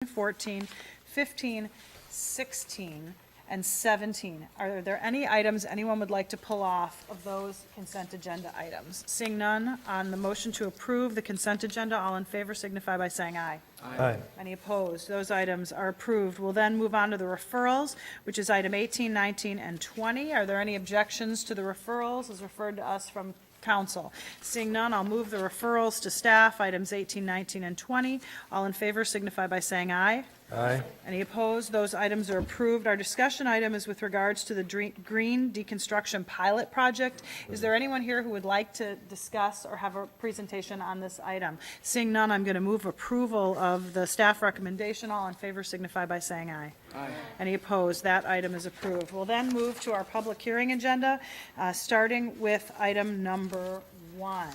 14, 15, 16, and 17. Are there any items anyone would like to pull off of those consent agenda items? Seeing none, on the motion to approve the consent agenda, all in favor signify by saying aye. Aye. Any opposed? Those items are approved. We'll then move on to the referrals, which is item 18, 19, and 20. Are there any objections to the referrals as referred to us from council? Seeing none, I'll move the referrals to staff, items 18, 19, and 20. All in favor signify by saying aye. Aye. Any opposed? Those items are approved. Our discussion item is with regards to the green deconstruction pilot project. Is there anyone here who would like to discuss or have a presentation on this item? Seeing none, I'm going to move approval of the staff recommendation. All in favor signify by saying aye. Aye. Any opposed? That item is approved. We'll then move to our public hearing agenda, starting with item number 1.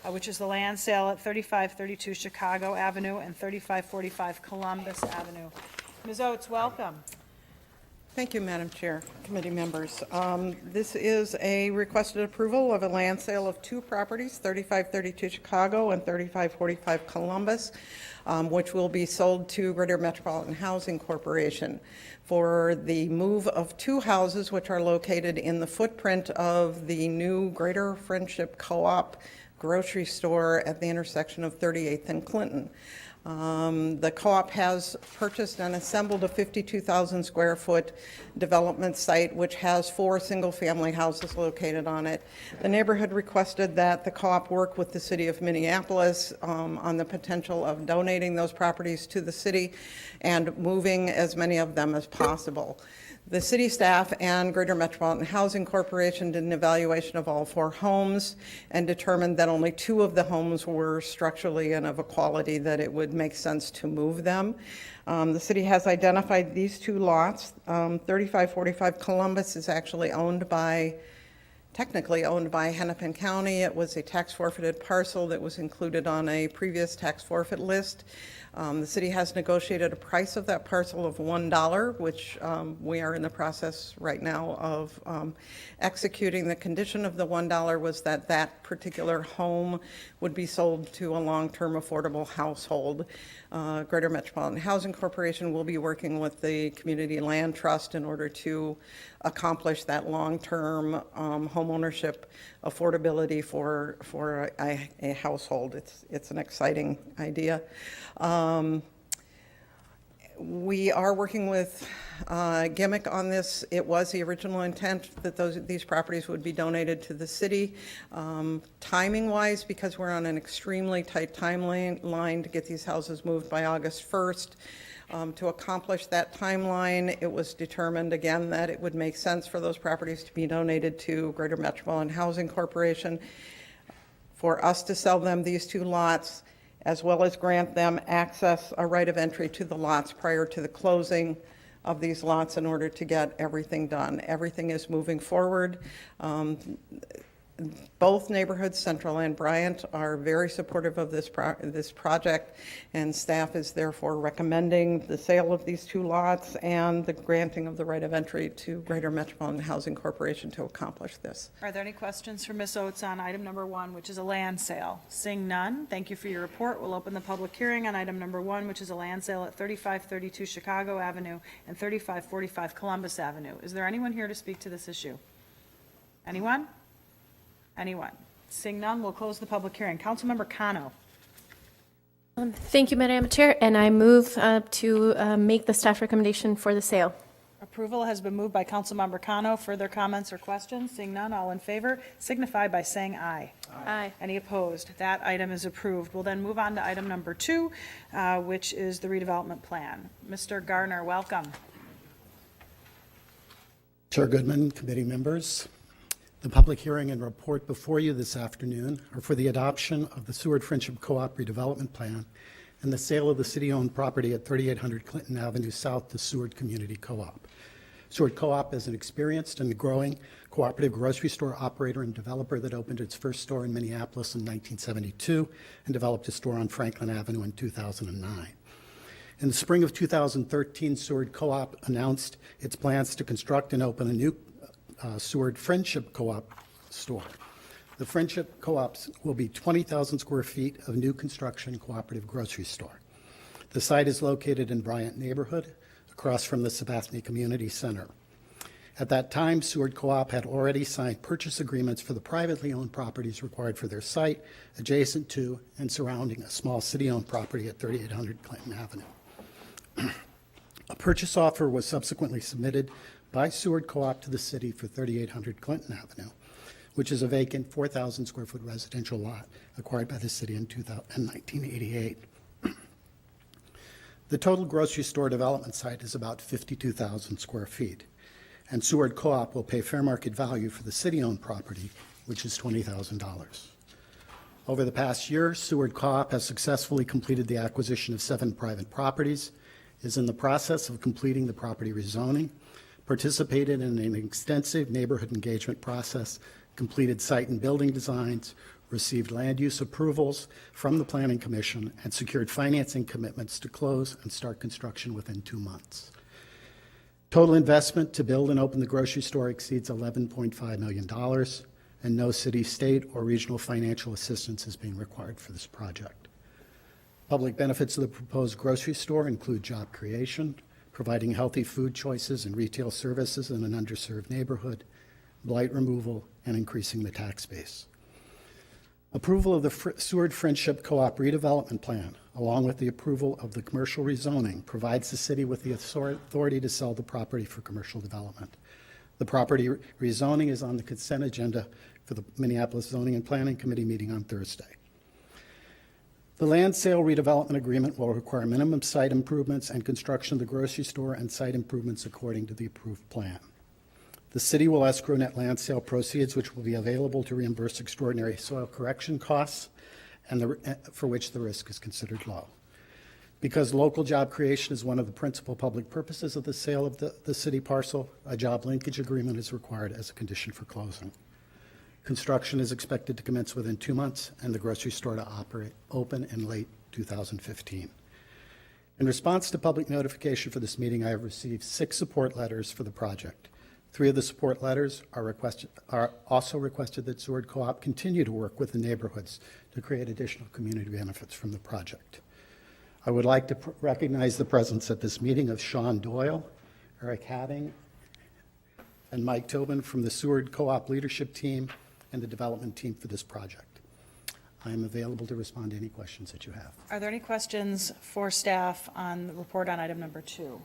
Which is the land sale at 3532 Chicago Avenue and 3545 Columbus Avenue. Ms. Oates, welcome. Thank you, Madam Chair, committee members. This is a requested approval of a land sale of two properties, 3532 Chicago and 3545 Columbus, which will be sold to Greater Metropolitan Housing Corporation for the move of two houses which are located in the footprint of the new Greater Friendship Co-op grocery store at the intersection of 38th and Clinton. The co-op has purchased and assembled a 52,000 square foot development site which has 4 single-family houses located on it. The neighborhood requested that the co-op work with the city of Minneapolis on the potential of donating those properties to the city and moving as many of them as possible. The city staff and Greater Metropolitan Housing Corporation did an evaluation of all 4 homes and determined that only 2 of the homes were structurally and of a quality that it would make sense to move them. The city has identified these 2 lots. 3545 Columbus is actually technically owned by Hennepin County. It was a tax forfeited parcel that was included on a previous tax forfeit list. The city has negotiated a price of that parcel of $1, which we are in the process right now of executing. The condition of the $1 was that that particular home would be sold to a long-term affordable household. Greater Metropolitan Housing Corporation will be working with the Community Land Trust in order to accomplish that long-term home ownership affordability for a household. It's an exciting idea. We are working with Gimmick on this. It was the original intent that these properties would be donated to the city. Timing-wise, because we're on an extremely tight timeline to get these houses moved by August 1st, to accomplish that timeline, it was determined again that it would make sense for those properties to be donated to Greater Metropolitan Housing Corporation, for us to sell them these 2 lots, as well as grant them access, a right of entry to the lots prior to the closing of these lots in order to get everything done. Everything is moving forward. Both neighborhoods, Central and Bryant, are very supportive of this project, and staff is therefore recommending the sale of these 2 lots and the granting of the right of entry to Greater Metropolitan Housing Corporation to accomplish this. Are there any questions for Ms. Oates on item number 1, which is a land sale? Seeing none, thank you for your report. We'll open the public hearing on item number 1, which is a land sale at 3532 Chicago Avenue and 3545 Columbus Avenue. Is there anyone here to speak to this issue? Anyone? Anyone? Seeing none, we'll close the public hearing. Councilmember Cano. Thank you, Madam Chair, and I move to make the staff recommendation for the sale. Approval has been moved by Councilmember Cano. Further comments or questions? Seeing none, all in favor signify by saying aye. Aye. Any opposed? That item is approved. We'll then move on to item number 2, which is the redevelopment plan. Mr. Garner, welcome. Chair Goodman, committee members, the public hearing and report before you this afternoon are for the adoption of the Seward Friendship Co-op redevelopment plan and the sale of the city-owned property at 3800 Clinton Avenue South to Seward Community Co-op. Seward Co-op is an experienced and growing cooperative grocery store operator and developer that opened its first store in Minneapolis in 1972 and developed a store on Franklin Avenue in 2009. In the spring of 2013, Seward Co-op announced its plans to construct and open a new Seward Friendship Co-op store. The Friendship Co-ops will be 20,000 square feet of new construction cooperative grocery store. The site is located in Bryant neighborhood, across from the Sabathani Community Center. At that time, Seward Co-op had already signed purchase agreements for the privately owned properties required for their site, adjacent to and surrounding a small city-owned property at 3800 Clinton Avenue. A purchase offer was subsequently submitted by Seward Co-op to the city for 3800 Clinton Avenue, which is a vacant 4,000 square foot residential lot acquired by the city in 1988. The total grocery store development site is about 52,000 square feet, and Seward Co-op will pay fair market value for the city-owned property, which is $20,000. Over the past year, Seward Co-op has successfully completed the acquisition of 7 private properties, is in the process of completing the property rezoning, participated in an extensive neighborhood engagement process, completed site and building designs, received land use approvals from the Planning Commission, and secured financing commitments to close and start construction within 2 months. Total investment to build and open the grocery store exceeds $11.5 million, and no city, state, or regional financial assistance is being required for this project. Public benefits of the proposed grocery store include job creation, providing healthy food choices and retail services in an underserved neighborhood, blight removal, and increasing the tax base. Approval of the Seward Friendship Co-op redevelopment plan, along with the approval of the commercial rezoning, provides the city with the authority to sell the property for commercial development. The property rezoning is on the consent agenda for the Minneapolis Zoning and Planning Committee meeting on Thursday. The land sale redevelopment agreement will require minimum site improvements and construction of the grocery store and site improvements according to the approved plan. The city will escrow net land sale proceeds, which will be available to reimburse extraordinary soil correction costs and for which the risk is considered low. Because local job creation is one of the principal public purposes of the sale of the city parcel, a job linkage agreement is required as a condition for closing. Construction is expected to commence within 2 months and the grocery store to open in late 2015. In response to public notification for this meeting, I have received 6 support letters for the project. 3 of the support letters are also requested that Seward Co-op continue to work with the neighborhoods to create additional community benefits from the project. I would like to recognize the presence at this meeting of Sean Doyle, Eric Hadding, and Mike Tobin from the Seward Co-op leadership team and the development team for this project. I am available to respond to any questions that you have. Are there any questions for staff on the report on item number 2?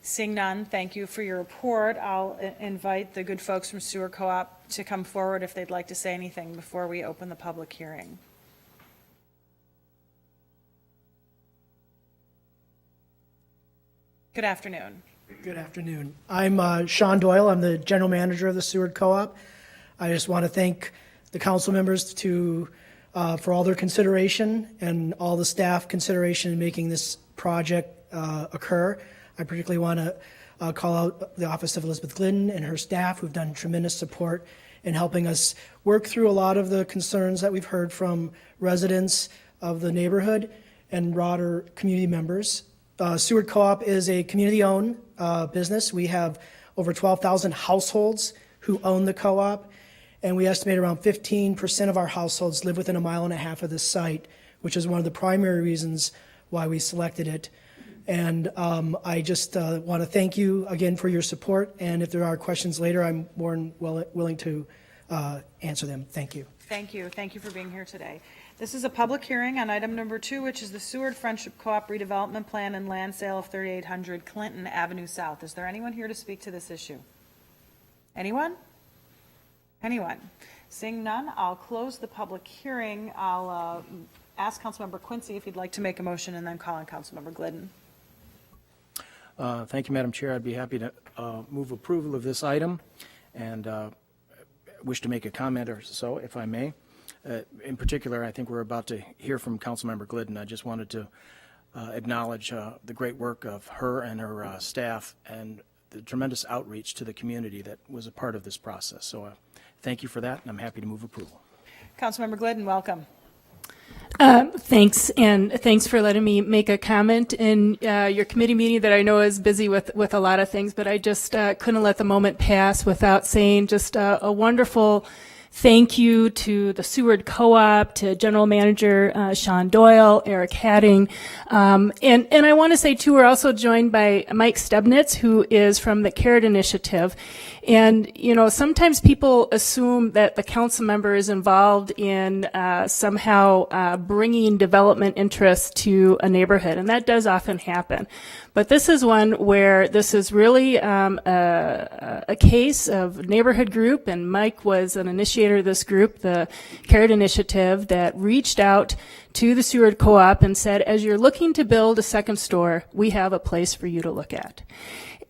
Seeing none, thank you for your report. I'll invite the good folks from Seward Co-op to come forward if they'd like to say anything before we open the public hearing. Good afternoon. Good afternoon. I'm Sean Doyle. I'm the general manager of the Seward Co-op. I just want to thank the council members for all their consideration and all the staff consideration in making this project occur. I particularly want to call out the Office of Elizabeth Glidden and her staff, who've done tremendous support in helping us work through a lot of the concerns that we've heard from residents of the neighborhood and broader community members. Seward Co-op is a community-owned business. We have over 12,000 households who own the co-op, and we estimate around 15% of our households live within 1.5 miles of this site, which is one of the primary reasons why we selected it. And I just want to thank you again for your support, and if there are questions later, I'm more than willing to answer them. Thank you. Thank you. Thank you for being here today. This is a public hearing on item number 2, which is the Seward Friendship Co-op redevelopment plan and land sale of 3800 Clinton Avenue South. Is there anyone here to speak to this issue? Anyone? Anyone? Seeing none, I'll close the public hearing. I'll ask Councilmember Quincy if he'd like to make a motion, and then call on Councilmember Glidden. Thank you, Madam Chair. I'd be happy to move approval of this item, and wish to make a comment or so, if I may. In particular, I think we're about to hear from Councilmember Glidden. I just wanted to acknowledge the great work of her and her staff and the tremendous outreach to the community that was a part of this process. So thank you for that, and I'm happy to move approval. Councilmember Glidden, welcome. Thanks, and thanks for letting me make a comment in your committee meeting that I know is busy with a lot of things, but I just couldn't let the moment pass without saying just a wonderful thank you to the Seward Co-op, to General Manager Sean Doyle, Eric Hadding. And I want to say, too, we're also joined by Mike Stebnitz, who is from the Carrot Initiative. And, you know, sometimes people assume that the council member is involved in somehow bringing development interests to a neighborhood, and that does often happen. But this is one where this is really a case of neighborhood group, and Mike was an initiator of this group, the Carrot Initiative, that reached out to the Seward Co-op and said, as you're looking to build a second store, we have a place for you to look at.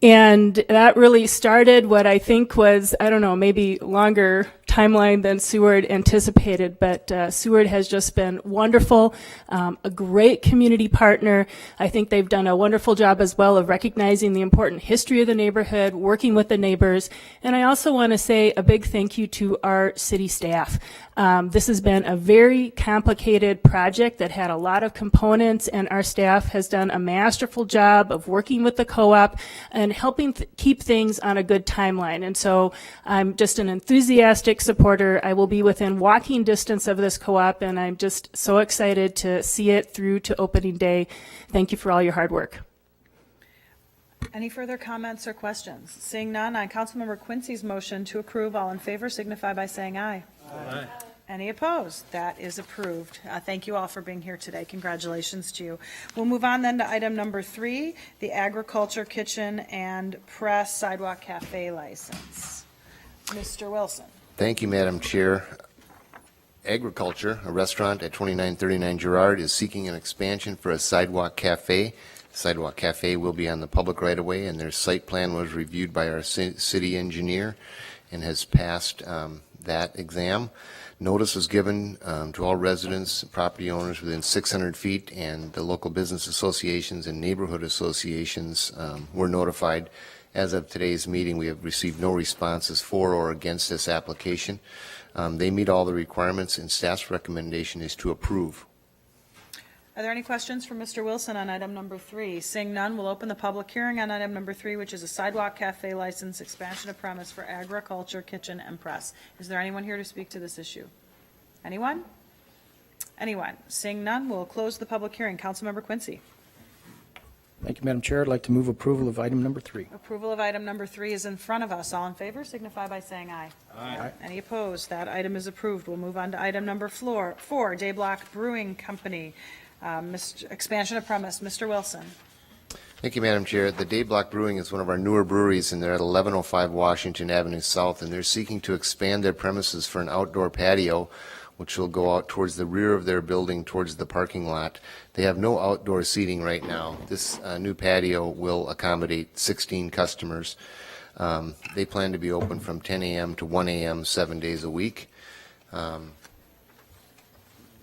And that really started what I think was, I don't know, maybe longer timeline than Seward anticipated, but Seward has just been wonderful, a great community partner. I think they've done a wonderful job as well of recognizing the important history of the neighborhood, working with the neighbors. And I also want to say a big thank you to our city staff. This has been a very complicated project that had a lot of components, and our staff has done a masterful job of working with the co-op and helping keep things on a good timeline. And so I'm just an enthusiastic supporter. I will be within walking distance of this co-op, and I'm just so excited to see it through to opening day. Thank you for all your hard work. Any further comments or questions? Seeing none, on Councilmember Quincy's motion to approve, all in favor signify by saying aye. Aye. Any opposed? That is approved. Thank you all for being here today. Congratulations to you. We'll move on then to item number 3, the Agriculture Kitchen and Press Sidewalk Cafe license. Mr. Wilson. Thank you, Madam Chair. Agriculture, a restaurant at 2939 Girard, is seeking an expansion for a sidewalk cafe. Sidewalk cafe will be on the public right-of-way, and their site plan was reviewed by our city engineer and has passed that exam. Notice was given to all residents, property owners within 600 feet, and the local business associations and neighborhood associations were notified. As of today's meeting, we have received no responses for or against this application. They meet all the requirements, and staff's recommendation is to approve. Are there any questions for Mr. Wilson on item number 3? Seeing none, we'll open the public hearing on item number 3, which is a sidewalk cafe license expansion of premise for Agriculture Kitchen and Press. Is there anyone here to speak to this issue? Anyone? Anyone? Seeing none, we'll close the public hearing. Councilmember Quincy. Thank you, Madam Chair. I'd like to move approval of item number 3. Approval of item number 3 is in front of us. All in favor signify by saying aye. Aye. Any opposed? That item is approved. We'll move on to item number 4, Dayblock Brewing Company. Expansion of premise. Mr. Wilson. Thank you, Madam Chair. The Dayblock Brewing is one of our newer breweries, and they're at 1105 Washington Avenue South, and they're seeking to expand their premises for an outdoor patio, which will go out towards the rear of their building, towards the parking lot. They have no outdoor seating right now. This new patio will accommodate 16 customers. They plan to be open from 10 a.m. to 1 a.m. 7 days a week.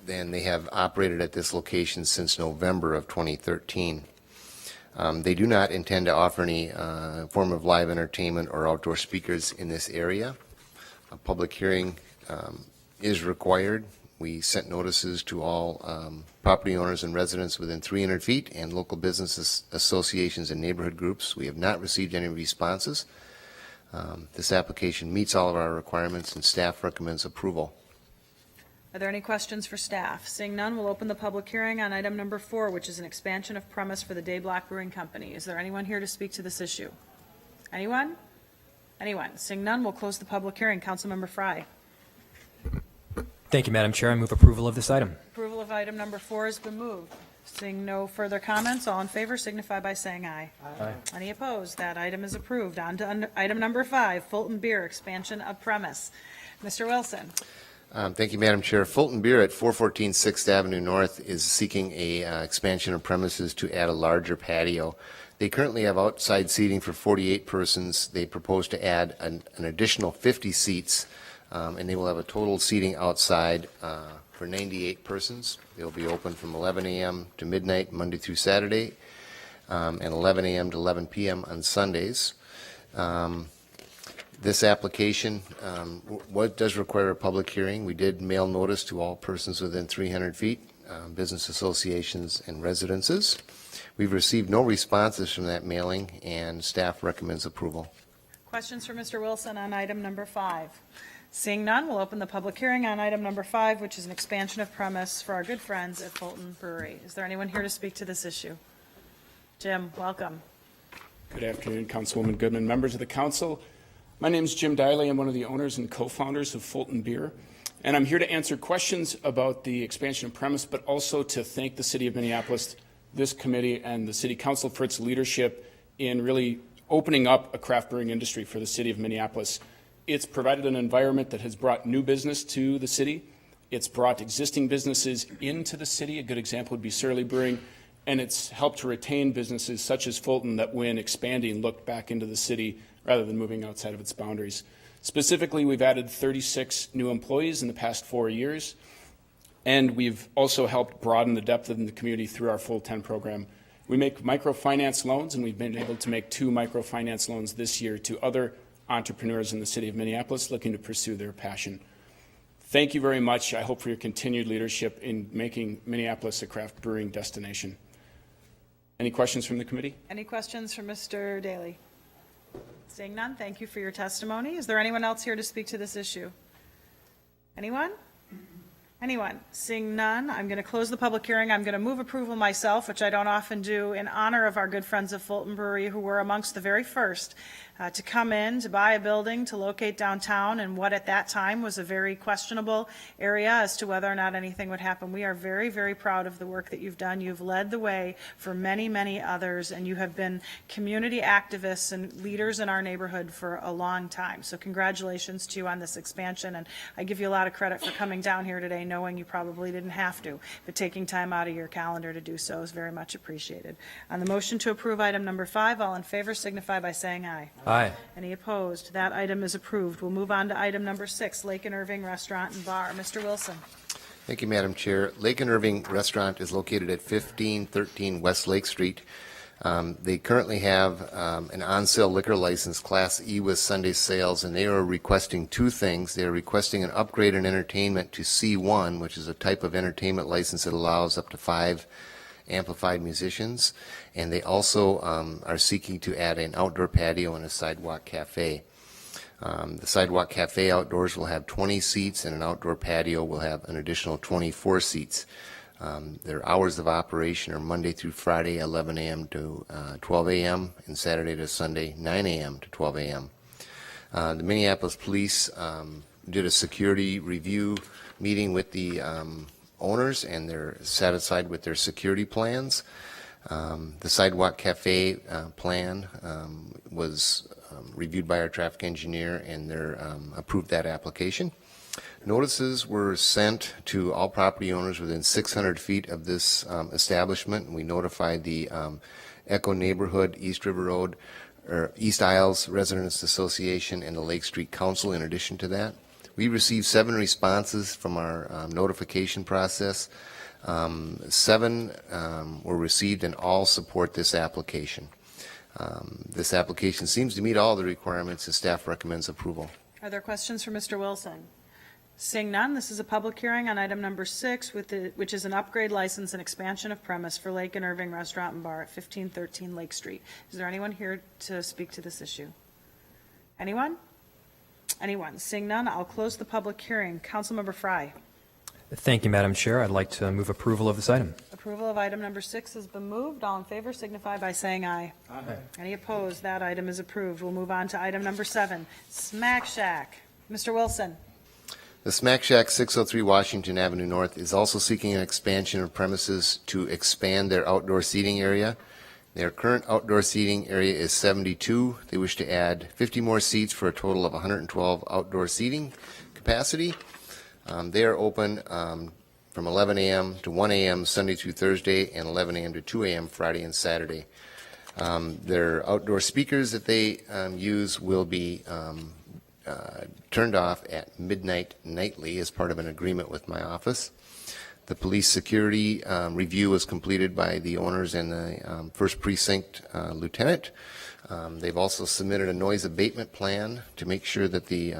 Then they have operated at this location since November of 2013. They do not intend to offer any form of live entertainment or outdoor speakers in this area. A public hearing is required. We sent notices to all property owners and residents within 300 feet and local business associations and neighborhood groups. We have not received any responses. This application meets all of our requirements, and staff recommends approval. Are there any questions for staff? Seeing none, we'll open the public hearing on item number 4, which is an expansion of premise for the Dayblock Brewing Company. Is there anyone here to speak to this issue? Anyone? Anyone? Seeing none, we'll close the public hearing. Councilmember Frye. Thank you, Madam Chair. I move approval of this item. Approval of item number 4 has been moved. Seeing no further comments, all in favor signify by saying aye. Aye. Any opposed? That item is approved. On to item number 5, Fulton Beer, expansion of premise. Mr. Wilson. Thank you, Madam Chair. Fulton Beer at 414 6th Avenue North is seeking a expansion of premises to add a larger patio. They currently have outside seating for 48 persons. They propose to add an additional 50 seats, and they will have a total seating outside for 98 persons. They'll be open from 11 a.m. to midnight, Monday through Saturday, and 11 a.m. to 11 p.m. on Sundays. This application does require a public hearing. We did mail notice to all persons within 300 feet, business associations and residences. We've received no responses from that mailing, and staff recommends approval. Questions for Mr. Wilson on item number 5? Seeing none, we'll open the public hearing on item number 5, which is an expansion of premise for our good friends at Fulton Brewery. Is there anyone here to speak to this issue? Jim, welcome. Good afternoon, Councilwoman Goodman, members of the council. My name is Jim Diley. I'm one of the owners and co-founders of Fulton Beer, and I'm here to answer questions about the expansion of premise, but also to thank the City of Minneapolis, this committee, and the City Council for its leadership in really opening up a craft brewing industry for the City of Minneapolis. It's provided an environment that has brought new business to the city. It's brought existing businesses into the city. A good example would be Surly Brewing. And it's helped to retain businesses such as Fulton that when expanding looked back into the city rather than moving outside of its boundaries. Specifically, we've added 36 new employees in the past 4 years. And we've also helped broaden the depth of the community through our Full 10 program. We make microfinance loans, and we've been able to make 2 microfinance loans this year to other entrepreneurs in the city of Minneapolis looking to pursue their passion. Thank you very much. I hope for your continued leadership in making Minneapolis a craft brewing destination. Any questions from the committee? Any questions for Mr. Daly? Seeing none, thank you for your testimony. Is there anyone else here to speak to this issue? Anyone? Anyone? Seeing none, I'm going to close the public hearing. I'm going to move approval myself, which I don't often do, in honor of our good friends of Fulton Brewery, who were amongst the very first to come in, to buy a building, to locate downtown in what at that time was a very questionable area as to whether or not anything would happen. We are very, very proud of the work that you've done. You've led the way for many, many others, and you have been community activists and leaders in our neighborhood for a long time. So congratulations to you on this expansion, and I give you a lot of credit for coming down here today, knowing you probably didn't have to, but taking time out of your calendar to do so is very much appreciated. On the motion to approve item number 5, all in favor signify by saying aye. Aye. Any opposed? That item is approved. We'll move on to item number 6, Lake and Irving Restaurant and Bar. Mr. Wilson. Thank you, Madam Chair. Lake and Irving Restaurant is located at 1513 West Lake Street. They currently have an on-sale liquor license, Class E, with Sunday sales, and they are requesting 2 things. They are requesting an upgrade in entertainment to C1, which is a type of entertainment license that allows up to 5 amplified musicians, and they also are seeking to add an outdoor patio and a sidewalk cafe. The sidewalk cafe outdoors will have 20 seats, and an outdoor patio will have an additional 24 seats. Their hours of operation are Monday through Friday, 11 a.m. to 12 a.m., and Saturday to Sunday, 9 a.m. to 12 a.m. The Minneapolis Police did a security review meeting with the owners, and they're satisfied with their security plans. The sidewalk cafe plan was reviewed by our traffic engineer, and they're approved that application. Notices were sent to all property owners within 600 feet of this establishment. We notified the Echo Neighborhood, East River Road, or East Isles Residents Association, and the Lake Street Council in addition to that. We received 7 responses from our notification process. 7 were received, and all support this application. This application seems to meet all the requirements, and staff recommends approval. Are there questions for Mr. Wilson? Seeing none, this is a public hearing on item number 6, which is an upgrade license and expansion of premise for Lake and Irving Restaurant and Bar at 1513 Lake Street. Is there anyone here to speak to this issue? Anyone? Anyone? Seeing none, I'll close the public hearing. Councilmember Frye. Thank you, Madam Chair. I'd like to move approval of this item. Approval of item number 6 has been moved. All in favor signify by saying aye. Aye. Any opposed? That item is approved. We'll move on to item number 7, Smack Shack. Mr. Wilson. The Smack Shack, 603 Washington Avenue North, is also seeking an expansion of premises to expand their outdoor seating area. Their current outdoor seating area is 72. They wish to add 50 more seats for a total of 112 outdoor seating capacity. They are open from 11 a.m. to 1 a.m. Sunday through Thursday, and 11 a.m. to 2 a.m. Friday and Saturday. Their outdoor speakers that they use will be turned off at midnight nightly as part of an agreement with my office. The police security review was completed by the owners and the First Precinct Lieutenant. They've also submitted a noise abatement plan to make sure that the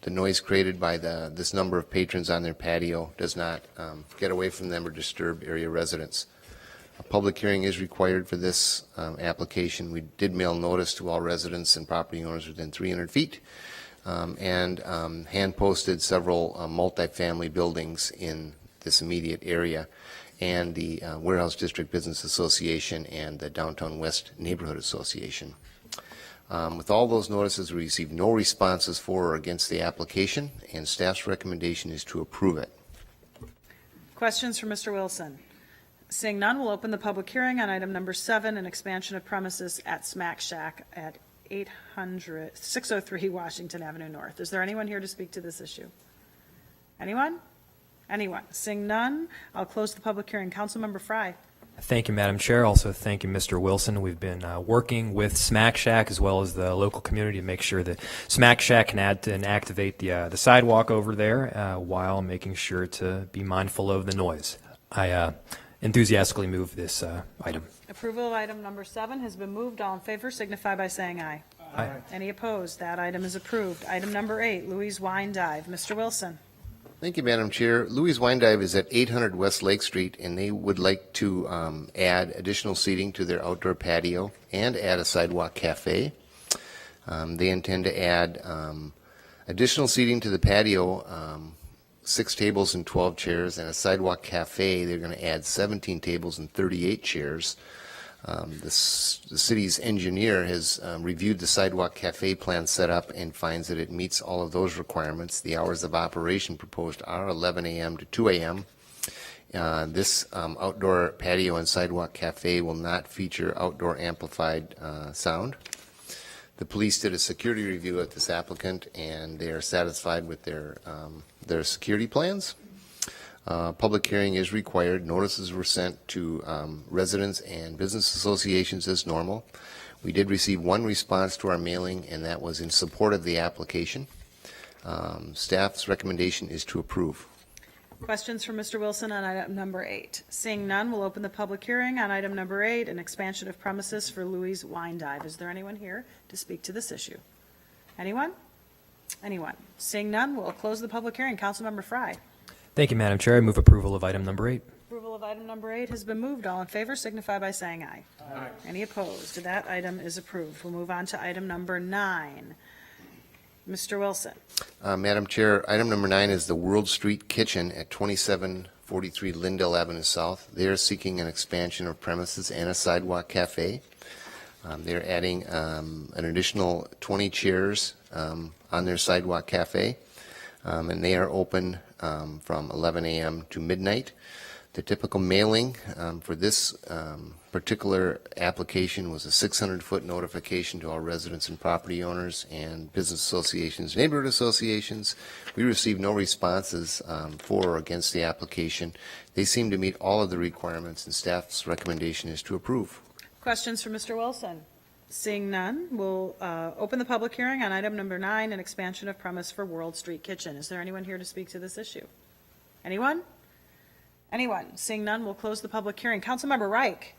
noise created by this number of patrons on their patio does not get away from them or disturb area residents. A public hearing is required for this application. We did mail notice to all residents and property owners within 300 feet. and hand-posted several multifamily buildings in this immediate area, and the Warehouse District Business Association and the Downtown West Neighborhood Association. With all those notices, we received no responses for or against the application, and staff's recommendation is to approve it. Questions for Mr. Wilson? Seeing none, we'll open the public hearing on item number 7, an expansion of premises at Smack Shack at 603 Washington Avenue North. Is there anyone here to speak to this issue? Anyone? Anyone? Seeing none, I'll close the public hearing. Councilmember Fry. Thank you, Madam Chair. Also, thank you, Mr. Wilson. We've been working with Smack Shack as well as the local community to make sure that Smack Shack can add and activate the sidewalk over there while making sure to be mindful of the noise. I enthusiastically move this item. Approval of item number 7 has been moved. All in favor signify by saying aye. Aye. Any opposed? That item is approved. Item number 8, Louise Wine Dive. Mr. Wilson. Thank you, Madam Chair. Louis Wine Dive is at 800 West Lake Street, and they would like to add additional seating to their outdoor patio and add a sidewalk cafe. They intend to add additional seating to the patio, 6 tables and 12 chairs, and a sidewalk cafe. They're going to add 17 tables and 38 chairs. The city's engineer has reviewed the sidewalk cafe plan set up and finds that it meets all of those requirements. The hours of operation proposed are 11 a.m. to 2 a.m. This outdoor patio and sidewalk cafe will not feature outdoor amplified sound. The police did a security review of this applicant, and they are satisfied with their security plans. Public hearing is required. Notices were sent to residents and business associations as normal. We did receive one response to our mailing, and that was in support of the application. Staff's recommendation is to approve. Questions for Mr. Wilson on item number 8? Seeing none, we'll open the public hearing on item number 8, an expansion of premises for Louis Wine Dive. Is there anyone here to speak to this issue? Anyone? Anyone? Seeing none, we'll close the public hearing. Councilmember Fry. Thank you, Madam Chair. I move approval of item number 8. Approval of item number 8 has been moved. All in favor signify by saying aye. Aye. Any opposed? That item is approved. We'll move on to item number 9. Mr. Wilson. Madam Chair, item number 9 is the World Street Kitchen at 2743 Lindell Avenue South. They are seeking an expansion of premises and a sidewalk cafe. They're adding an additional 20 chairs on their sidewalk cafe, and they are open from 11 a.m. to midnight. The typical mailing for this particular application was a 600-foot notification to all residents and property owners and business associations, neighborhood associations. We received no responses for or against the application. They seem to meet all of the requirements, and staff's recommendation is to approve. Questions for Mr. Wilson? Seeing none, we'll open the public hearing on item number 9, an expansion of premise for World Street Kitchen. Is there anyone here to speak to this issue? Anyone? Anyone? Seeing none, we'll close the public hearing. Councilmember Reich.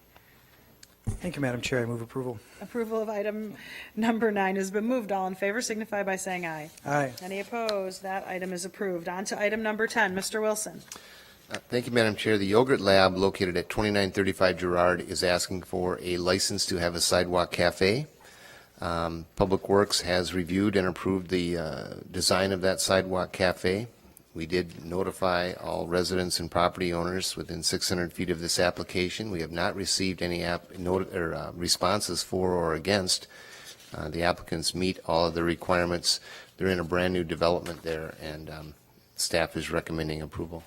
Thank you, Madam Chair. I move approval. Approval of item number 9 has been moved. All in favor signify by saying aye. Aye. Any opposed? That item is approved. On to item number 10. Mr. Wilson. Thank you, Madam Chair. The Yogurt Lab located at 2935 Girard is asking for a license to have a sidewalk cafe. Public Works has reviewed and approved the design of that sidewalk cafe. We did notify all residents and property owners within 600 feet of this application. We have not received any responses for or against. The applicants meet all of the requirements. They're in a brand-new development there, and staff is recommending approval.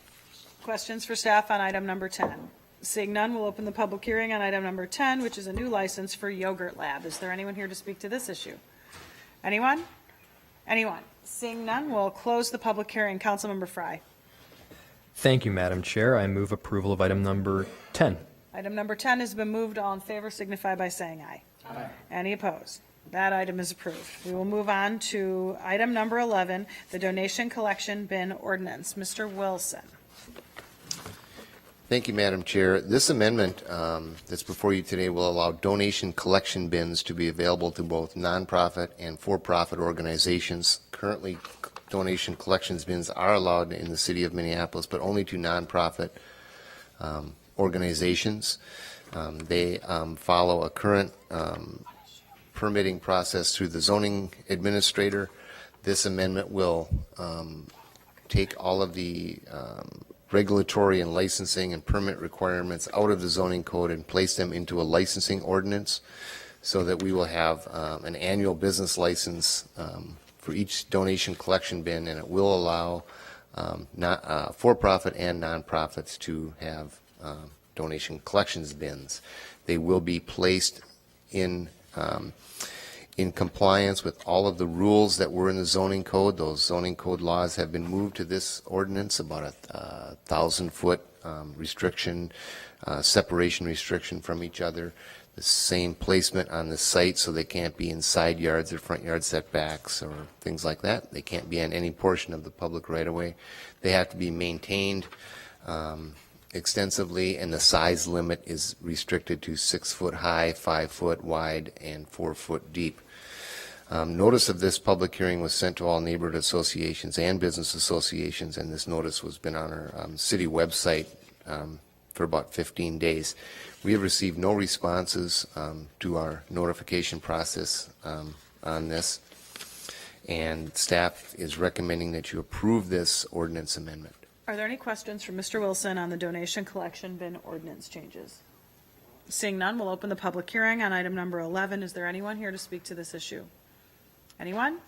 Questions for staff on item number 10? Seeing none, we'll open the public hearing on item number 10, which is a new license for Yogurt Lab. Is there anyone here to speak to this issue? Anyone? Anyone? Seeing none, we'll close the public hearing. Councilmember Fry. Thank you, Madam Chair. I move approval of item number 10. Item number 10 has been moved. All in favor signify by saying aye. Aye. Any opposed? That item is approved. We will move on to item number 11, the donation collection bin ordinance. Mr. Wilson. Thank you, Madam Chair. This amendment that's before you today will allow donation collection bins to be available to both nonprofit and for-profit organizations. Currently, donation collections bins are allowed in the city of Minneapolis, but only to nonprofit organizations. They follow a current permitting process through the zoning administrator. This amendment will take all of the regulatory and licensing and permit requirements out of the zoning code and place them into a licensing ordinance so that we will have an annual business license for each donation collection bin, and it will allow for-profit and nonprofits to have donation collections bins. They will be placed in compliance with all of the rules that were in the zoning code. Those zoning code laws have been moved to this ordinance, about a 1,000-foot restriction, separation restriction from each other, the same placement on the site so they can't be in side yards or front yard setbacks or things like that. They can't be on any portion of the public right-of-way. They have to be maintained extensively, and the size limit is restricted to 6 foot high, 5 foot wide, and 4 foot deep. Notice of this public hearing was sent to all neighborhood associations and business associations, and this notice has been on our city website for about 15 days. We have received no responses to our notification process on this, and staff is recommending that you approve this ordinance amendment. Are there any questions for Mr. Wilson on the donation collection bin ordinance changes? Seeing none, we'll open the public hearing on item number 11. Is there anyone here to speak to this issue? Anyone?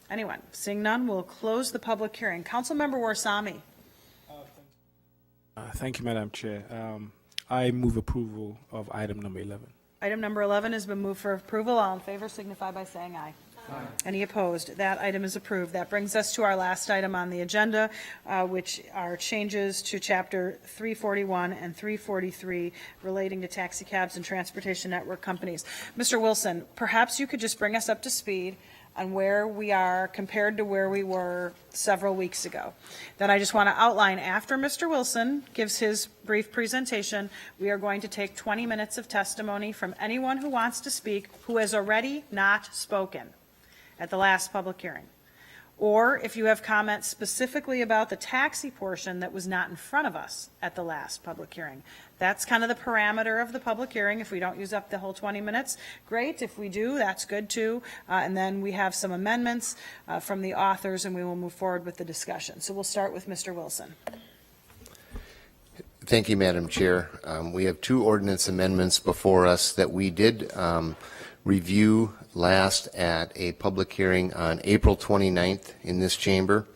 Anyone? Seeing none, we'll close the public hearing. Councilmember Warsami. Thank you, Madam Chair. I move approval of item number 11. Item number 11 has been moved for approval. All in favor signify by saying aye. Aye. Any opposed? That item is approved. That brings us to our last item on the agenda, which are changes to Chapter 341 and 343 relating to taxi cabs and transportation network companies. Mr. Wilson, perhaps you could just bring us up to speed on where we are compared to where we were several weeks ago. Then I just want to outline, after Mr. Wilson gives his brief presentation, we are going to take 20 minutes of testimony from anyone who wants to speak who has already not spoken at the last public hearing. Or if you have comments specifically about the taxi portion that was not in front of us at the last public hearing. That's kind of the parameter of the public hearing. If we don't use up the whole 20 minutes, great. If we do, that's good too. And then we have some amendments from the authors, and we will move forward with the discussion. So we'll start with Mr. Wilson. Thank you, Madam Chair. We have two ordinance amendments before us that we did review last at a public hearing on April 29th in this chamber.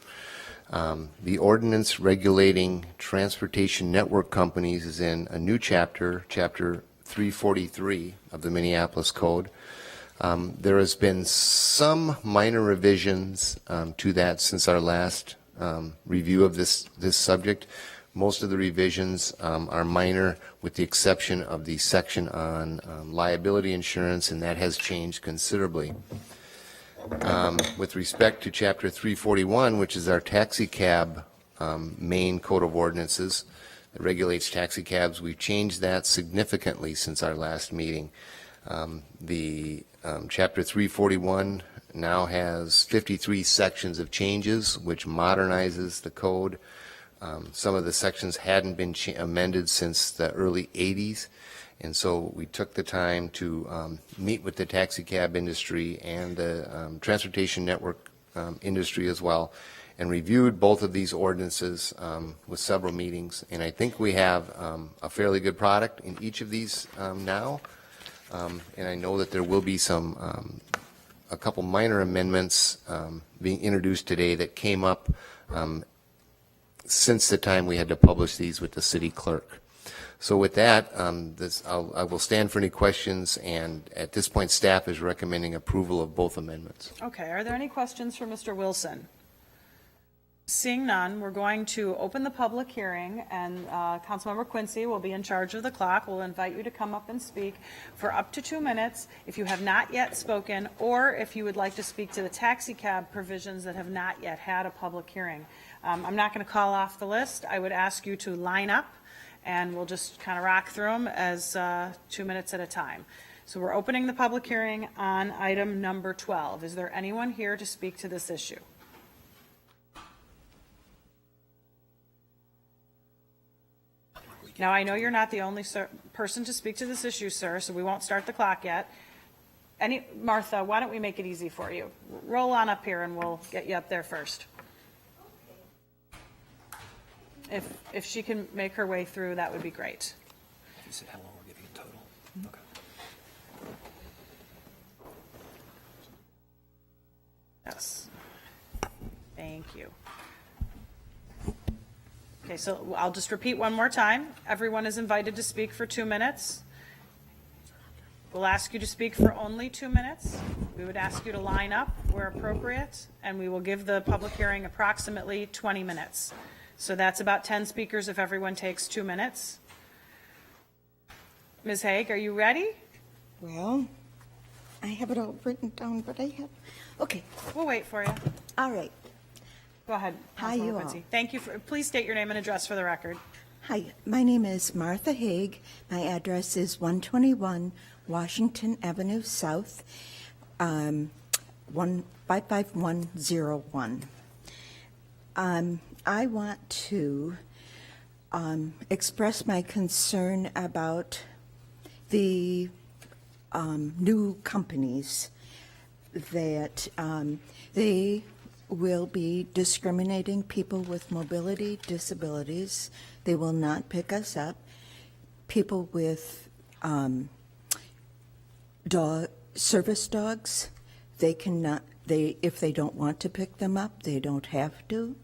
The ordinance regulating transportation network companies is in a new chapter, Chapter 343 of the Minneapolis Code. There has been some minor revisions to that since our last review of this subject. Most of the revisions are minor, with the exception of the section on liability insurance, and that has changed considerably. With respect to Chapter 341, which is our taxi cab main code of ordinances that regulates taxi cabs, we've changed that significantly since our last meeting. The Chapter 341 now has 53 sections of changes, which modernizes the code. Some of the sections hadn't been amended since the early 80s, and so we took the time to meet with the taxi cab industry and the transportation network industry as well, and reviewed both of these ordinances with several meetings. And I think we have a fairly good product in each of these now, and I know that there will be a couple minor amendments being introduced today that came up since the time we had to publish these with the city clerk. So with that, I will stand for any questions, and at this point, staff is recommending approval of both amendments. Okay, are there any questions for Mr. Wilson? Seeing none, we're going to open the public hearing, and Councilmember Quincy will be in charge of the clock. We'll invite you to come up and speak for up to 2 minutes if you have not yet spoken, or if you would like to speak to the taxi cab provisions that have not yet had a public hearing. I'm not going to call off the list. I would ask you to line up, and we'll just kind of rock through them as 2 minutes at a time. So we're opening the public hearing on item number 12. Is there anyone here to speak to this issue? Now, I know you're not the only person to speak to this issue, sir, so we won't start the clock yet. Martha, why don't we make it easy for you? Roll on up here and we'll get you up there first. If she can make her way through, that would be great. You said how long we're giving in total? Okay. Yes. Thank you. Okay, so I'll just repeat one more time. Everyone is invited to speak for 2 minutes. We'll ask you to speak for only 2 minutes. We would ask you to line up where appropriate, and we will give the public hearing approximately 20 minutes. So that's about 10 speakers if everyone takes 2 minutes. Ms. Haig, are you ready? Well, I have it all written down, but I have, okay, We'll wait for you. all right. Go ahead. Hi, Councilwoman you all. Quincy. Thank you. Please state your name and address for the record. Hi, my name is Martha Haig. My address is 121 Washington Avenue South, 55101. I want to express my concern about the new companies that they will be discriminating people with mobility disabilities. They will not pick us up. People with service dogs, they cannot. If they don't want to pick them up, they don't have to.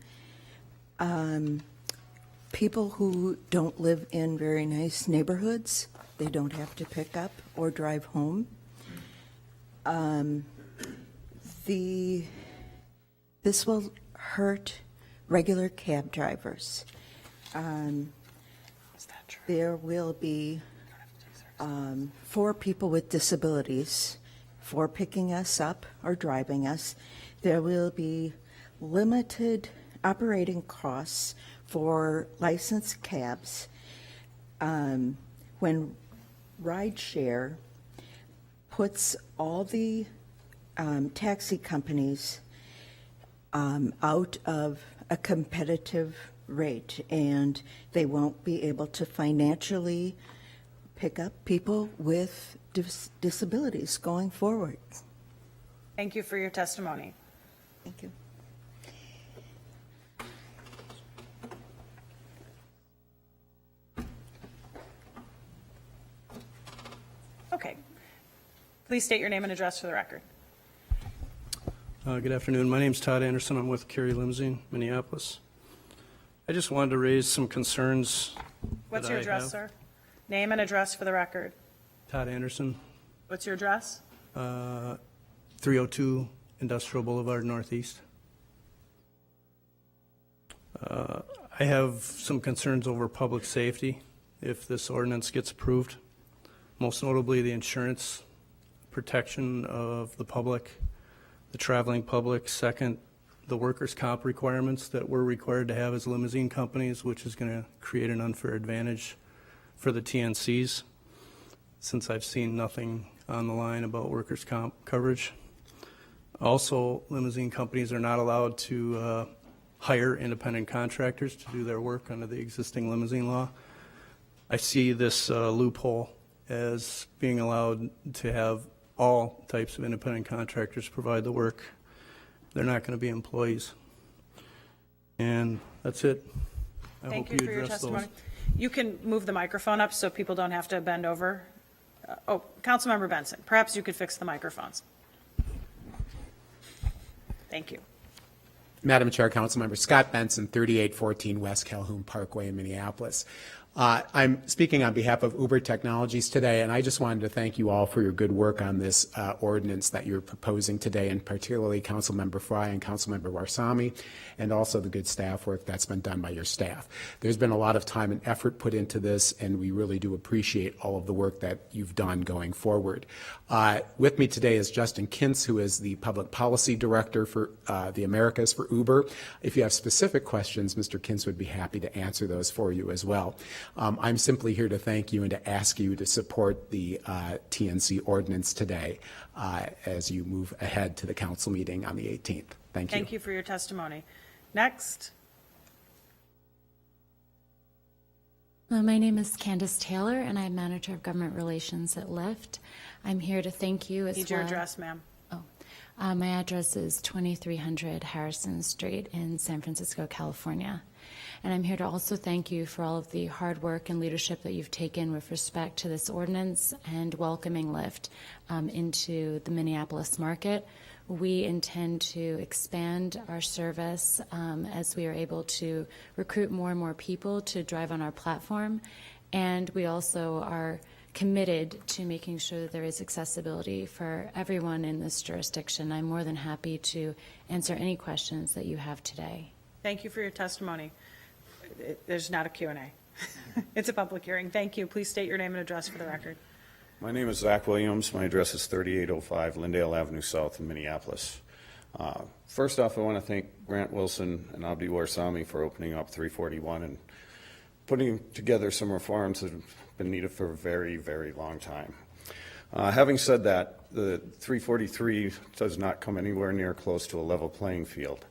People who don't live in very nice neighborhoods, they don't have to pick up or drive home. This will hurt regular cab drivers. There will be 4 people with disabilities for picking us up or driving us. There will be limited operating costs for licensed cabs. When rideshare puts all the taxi companies out of a competitive rate, and they won't be able to financially pick up people with disabilities going forward. Thank you for your testimony. Thank you. Okay. Please state your name and address for the record. Good afternoon. My name's Todd Anderson. I'm with Carey Limousine, Minneapolis. I just wanted to raise some concerns. What's that your I address, have. sir? Name and address for the record. Todd Anderson, What's your address? 302 Industrial Boulevard Northeast. I have some concerns over public safety if this ordinance gets approved, most notably the insurance protection of the public, the traveling public. Second, the workers' comp requirements that we're required to have as limousine companies, which is going to create an unfair advantage for the TNCs, since I've seen nothing on the line about workers' comp coverage. Also, limousine companies are not allowed to hire independent contractors to do their work under the existing limousine law. I see this loophole as being allowed to have all types of independent contractors provide the work. They're not going to be employees. And that's it. I Thank hope you for your address those. testimony. You can move the microphone up so people don't have to bend over. Councilmember Benson, perhaps you could fix the microphones. Thank you. Madam Chair, Councilmember Scott Benson, 3814 West Calhoun Parkway in Minneapolis. I'm speaking on behalf of Uber Technologies today, and I just wanted to thank you all for your good work on this ordinance that you're proposing today, and particularly Councilmember Fry and Councilmember Warsami, and also the good staff work that's been done by your staff. There's been a lot of time and effort put into this, and we really do appreciate all of the work that you've done going forward. With me today is Justin Kintz, who is the Public Policy Director for the Americas for Uber. If you have specific questions, Mr. Kintz would be happy to answer those for you as well. I'm simply here to thank you and to ask you to support the TNC ordinance today as you move ahead to the council meeting on the 18th. Thank you. Thank you for your testimony. Next. My name is Candace Taylor, and I'm Manager of Government Relations at Lyft. I'm here to thank you as Need well. your address, ma'am. My address is 2300 Harrison Street in San Francisco, California. And I'm here to also thank you for all of the hard work and leadership that you've taken with respect to this ordinance and welcoming Lyft into the Minneapolis market. We intend to expand our service as we are able to recruit more and more people to drive on our platform. And we also are committed to making sure that there is accessibility for everyone in this jurisdiction. I'm more than happy to answer any questions that you have today. Thank you for your testimony. There's not a Q&A. It's a public hearing. Thank you. Please state your name and address for the record. My name is Zach Williams. My address is 3805 Lindale Avenue South in Minneapolis. First off, I want to thank Grant Wilson and Abdi Warsami for opening up 341 and putting together some reforms that have been needed for a very, very long time. Having said that, the 343 does not come anywhere near close to a level playing field.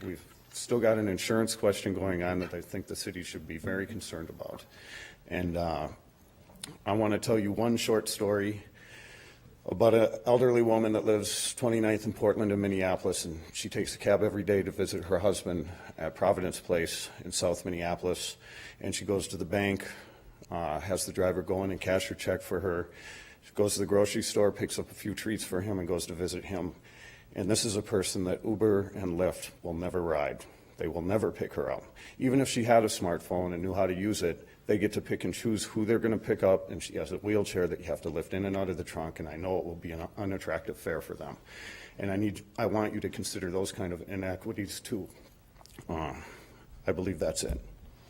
We've still got an insurance question going on that I think the city should be very concerned about. And I want to tell you one short story about an elderly woman that lives 29th in Portland and Minneapolis, and she takes a cab every day to visit her husband at Providence Place in South Minneapolis. And she goes to the bank, has the driver go in and cash her check for her. She goes to the grocery store, picks up a few treats for him, and goes to visit him. And this is a person that Uber and Lyft will never ride. They will never pick her up. Even if she had a smartphone and knew how to use it, they get to pick and choose who they're going to pick up, and she has a wheelchair that you have to lift in and out of the trunk, and I know it will be an unattractive fare for them. And I want you to consider those kind of inequities too. I believe that's it.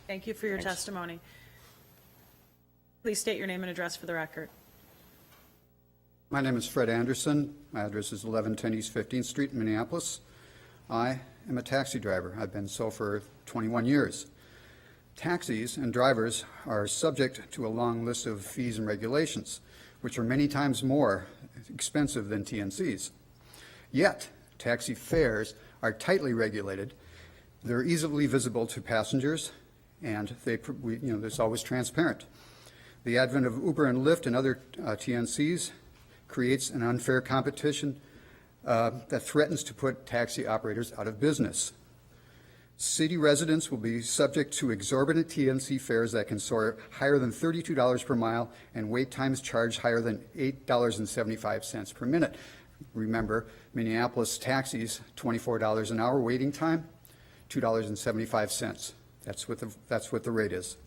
Thank you for your testimony. Please state your name and address for the record. My name is Fred Anderson. My address is 1110 East 15th Street in Minneapolis. I am a taxi driver. I've been so for 21 years. Taxis and drivers are subject to a long list of fees and regulations, which are many times more expensive than TNCs. Yet, taxi fares are tightly regulated. They're easily visible to passengers, and it's always transparent. The advent of Uber and Lyft and other TNCs creates an unfair competition that threatens to put taxi operators out of business. City residents will be subject to exorbitant TNC fares that can soar higher than $32 per mile and wait times charged higher than $8.75 per minute. Remember, Minneapolis taxis, $24 an hour waiting time, $2.75. That's what the rate is.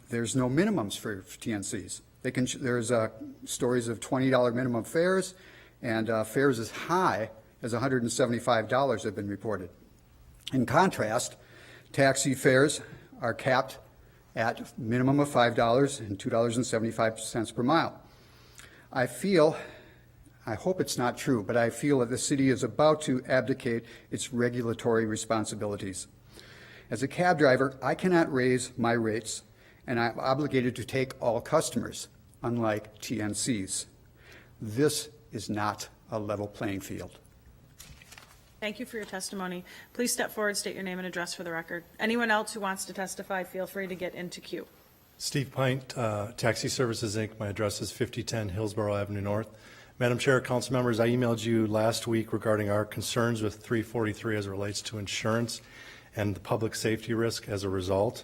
There's no minimums for TNCs. There's stories of $20 minimum fares, and fares as high as $175 have been reported. In contrast, taxi fares are capped at minimum of $5 and $2.75 per mile. I hope it's not true, but I feel that the city is about to abdicate its regulatory responsibilities. As a cab driver, I cannot raise my rates, and I'm obligated to take all customers, unlike TNCs. This is not a level playing field. Thank you for your testimony. Please step forward, state your name and address for the record. Anyone else who wants to testify, feel free to get into queue. Steve Pint, Taxi Services, Inc. My address is 5010 Hillsborough Avenue North. Madam Chair, council members, I emailed you last week regarding our concerns with 343 as it relates to insurance and the public safety risk as a result.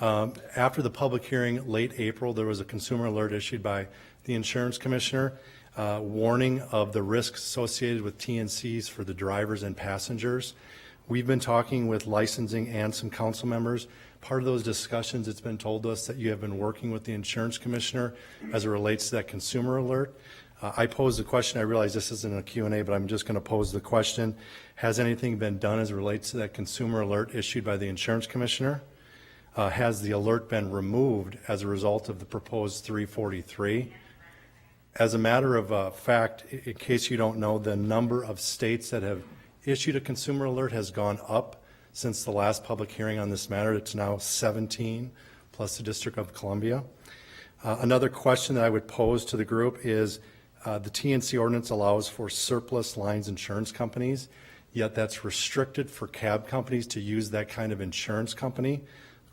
After the public hearing late April, there was a consumer alert issued by the insurance commissioner warning of the risks associated with TNCs for the drivers and passengers. We've been talking with licensing and some council members. Part of those discussions, it's been told us that you have been working with the insurance commissioner as it relates to that consumer alert. I posed the question, I realize this isn't a Q&A, but I'm just going to pose the question. Has anything been done as it relates to that consumer alert issued by the insurance commissioner? Has the alert been removed as a result of the proposed 343? As a matter of fact, in case you don't know, the number of states that have issued a consumer alert has gone up since the last public hearing on this matter. It's now 17, plus the District of Columbia. Another question that I would pose to the group is the TNC ordinance allows for surplus lines insurance companies, yet that's restricted for cab companies to use that kind of insurance company.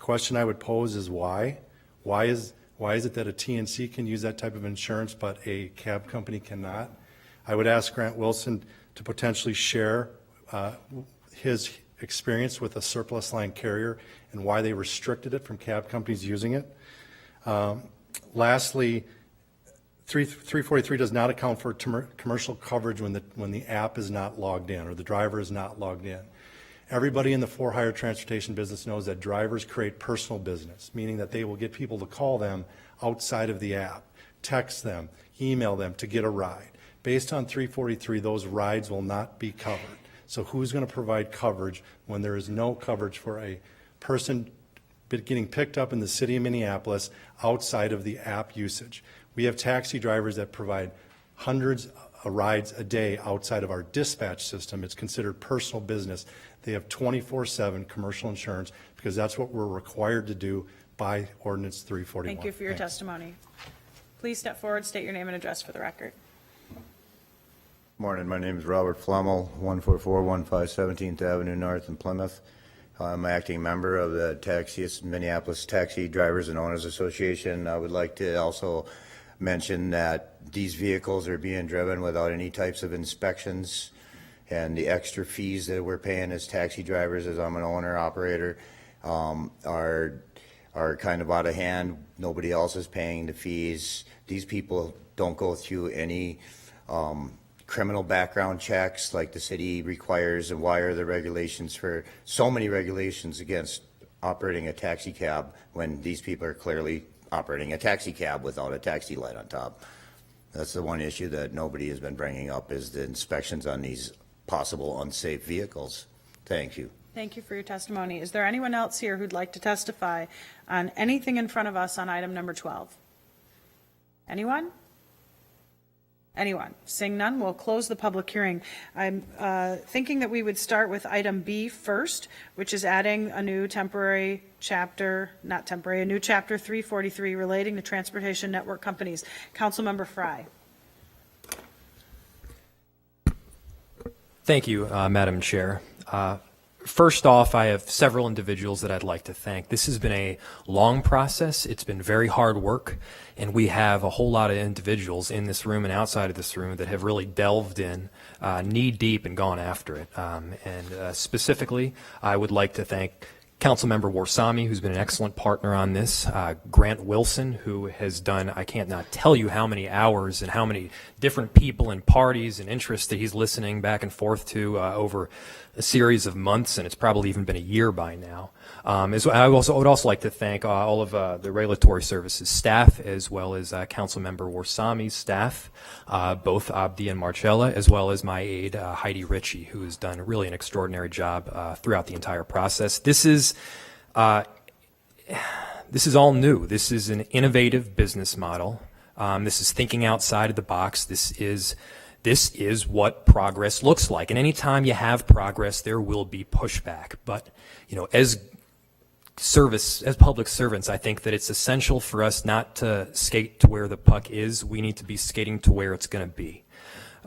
Question I would pose is why? Why is it that a TNC can use that type of insurance, but a cab company cannot? I would ask Grant Wilson to potentially share his experience with a surplus line carrier and why they restricted it from cab companies using it. Lastly, 343 does not account for commercial coverage when the app is not logged in or the driver is not logged in. Everybody in the for-hire transportation business knows that drivers create personal business, meaning that they will get people to call them outside of the app, text them, email them to get a ride. Based on 343, those rides will not be covered. So who's going to provide coverage when there is no coverage for a person getting picked up in the city of Minneapolis outside of the app usage? We have taxi drivers that provide hundreds of rides a day outside of our dispatch system. It's considered personal business. They have 24/7 commercial insurance because that's what we're required to do by Ordinance 341. Thank you for your testimony. Please step forward, state your name and address for the record. Morning, my name is Robert Flummel, 14415 17th Avenue North in Plymouth. I'm acting member of the Minneapolis Taxi Drivers and Owners Association. I would like to also mention that these vehicles are being driven without any types of inspections, and the extra fees that we're paying as taxi drivers, as I'm an owner operator, are kind of out of hand. Nobody else is paying the fees. These people don't go through any criminal background checks like the city requires. And why are there regulations for so many regulations against operating a taxi cab when these people are clearly operating a taxi cab without a taxi light on top? That's the one issue that nobody has been bringing up, is the inspections on these possible unsafe vehicles. Thank you. Thank you for your testimony. Is there anyone else here who'd like to testify on anything in front of us on item number 12? Anyone? Anyone? Seeing none, we'll close the public hearing. I'm thinking that we would start with item B first, which is adding a new temporary chapter, not temporary, a new chapter 343 relating to transportation network companies. Councilmember Fry. Thank you, Madam Chair. First off, I have several individuals that I'd like to thank. This has been a long process. It's been very hard work, and we have a whole lot of individuals in this room and outside of this room that have really delved in knee deep and gone after it. Specifically, I would like to thank Councilmember Warsami, who's been an excellent partner on this, Grant Wilson, who has done, I can't not tell you how many hours and how many different people and parties and interests that he's listening back and forth to over a series of months, and it's probably even been a year by now. I would also like to thank all of the Regulatory Services staff, as well as Councilmember Warsami's staff, both Abdi and Marcella, as well as my aide, Heidi Ritchie, who has done really an extraordinary job throughout the entire process. This is all new. This is an innovative business model. This is thinking outside of the box. This is what progress looks like. And anytime you have progress, there will be pushback. But, as public servants, I think that it's essential for us not to skate to where the puck is. We need to be skating to where it's going to be.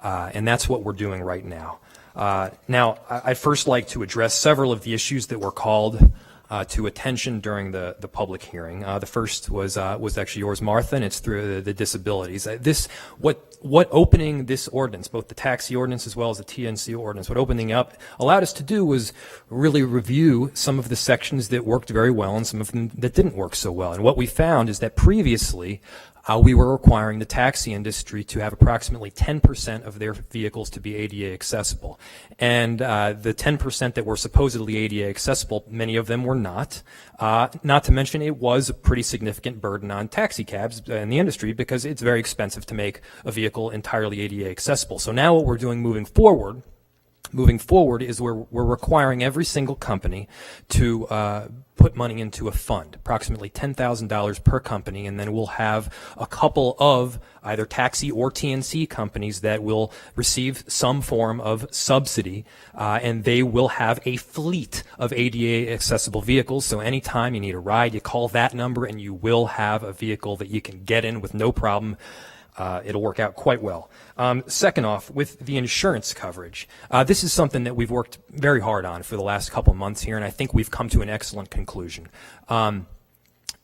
And that's what we're doing right now. Now, I'd first like to address several of the issues that were called to attention during the public hearing. The first was actually yours, Martha, and it's through the disabilities. What opening this ordinance, both the taxi ordinance as well as the TNC ordinance, what opening up allowed us to do was really review some of the sections that worked very well and some of them that didn't work so well. And what we found is that previously we were requiring the taxi industry to have approximately 10% of their vehicles to be ADA accessible. And the 10% that were supposedly ADA accessible, many of them were not. Not to mention it was a pretty significant burden on taxi cabs in the industry because it's very expensive to make a vehicle entirely ADA accessible. So now what we're doing moving forward is we're requiring every single company to put money into a fund, approximately $10,000 per company, and then we'll have a couple of either taxi or TNC companies that will receive some form of subsidy, and they will have a fleet of ADA accessible vehicles. So anytime you need a ride, you call that number and you will have a vehicle that you can get in with no problem. it'll work out quite well. Second off, with the insurance coverage, this is something that we've worked very hard on for the last couple months here, and I think we've come to an excellent conclusion.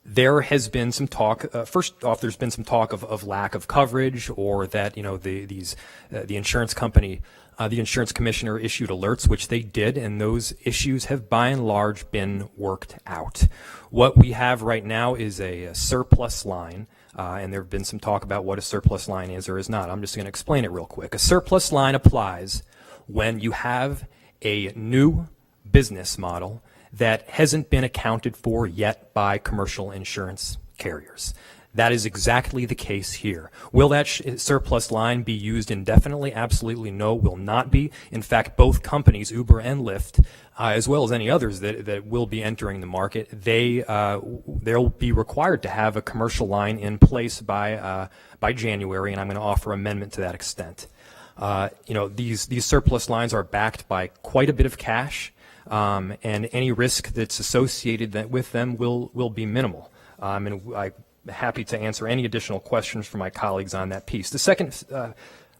There has been some talk. First off, there's been some talk of lack of coverage, or that the insurance company, the insurance commissioner issued alerts, which they did, and those issues have by and large been worked out. What we have right now is a surplus line. And there have been some talk about what a surplus line is or is not. I'm just going to explain it real quick. A surplus line applies when you have a new business model that hasn't been accounted for yet by commercial insurance carriers. That is exactly the case here. Will that surplus line be used indefinitely? Absolutely no, will not be. In fact, both companies, Uber and Lyft, as well as any others that will be entering the market, they'll be required to have a commercial line in place by January, and I'm going to offer amendment to that extent. These surplus lines are backed by quite a bit of cash, and any risk that's associated with them will be minimal. And I'm happy to answer any additional questions from my colleagues on that piece. The second,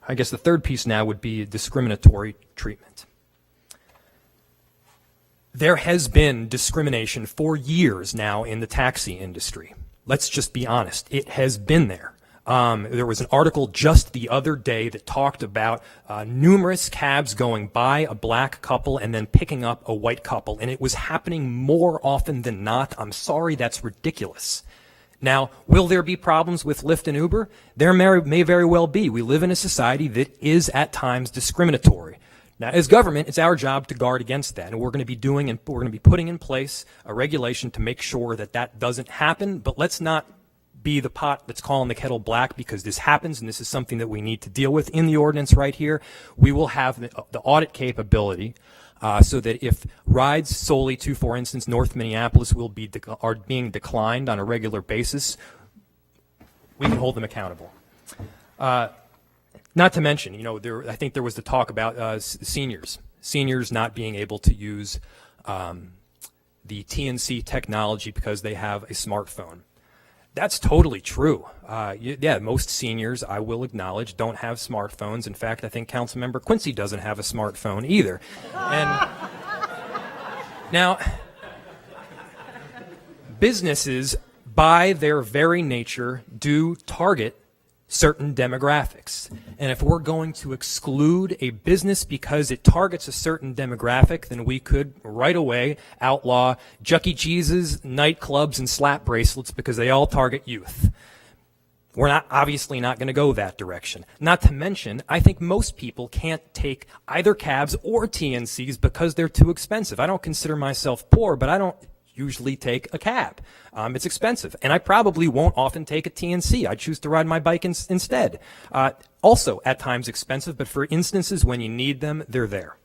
I guess the third piece now would be discriminatory treatment. There has been discrimination for years now in the taxi industry. Let's just be honest. It has been there. There was an article just the other day that talked about numerous cabs going by a black couple and then picking up a white couple, and it was happening more often than not. I'm sorry, that's ridiculous. Now, will there be problems with Lyft and Uber? There may very well be. We live in a society that is at times discriminatory. Now, as government, it's our job to guard against that, and we're going to be putting in place a regulation to make sure that that doesn't happen. But let's not be the pot that's calling the kettle black, because this happens, and this is something that we need to deal with in the ordinance right here. We will have the audit capability. So that if rides solely to, for instance, North Minneapolis are being declined on a regular basis, we can hold them accountable. Not to mention, I think there was the talk about seniors not being able to use the TNC technology because they have a smartphone. That's totally true. Most seniors, I will acknowledge, don't have smartphones. In fact, I think Councilmember Quincy doesn't have a smartphone either. And now, businesses, by their very nature, do target certain demographics. And if we're going to exclude a business because it targets a certain demographic, then we could right away outlaw Chuck E. Cheese's, nightclubs, and slap bracelets because they all target youth. We're obviously not going to go that direction. Not to mention, I think most people can't take either cabs or TNCs because they're too expensive. I don't consider myself poor, but I don't usually take a cab. It's expensive, and I probably won't often take a TNC. I choose to ride my bike instead. Also, at times expensive, but for instances when you need them, they're there.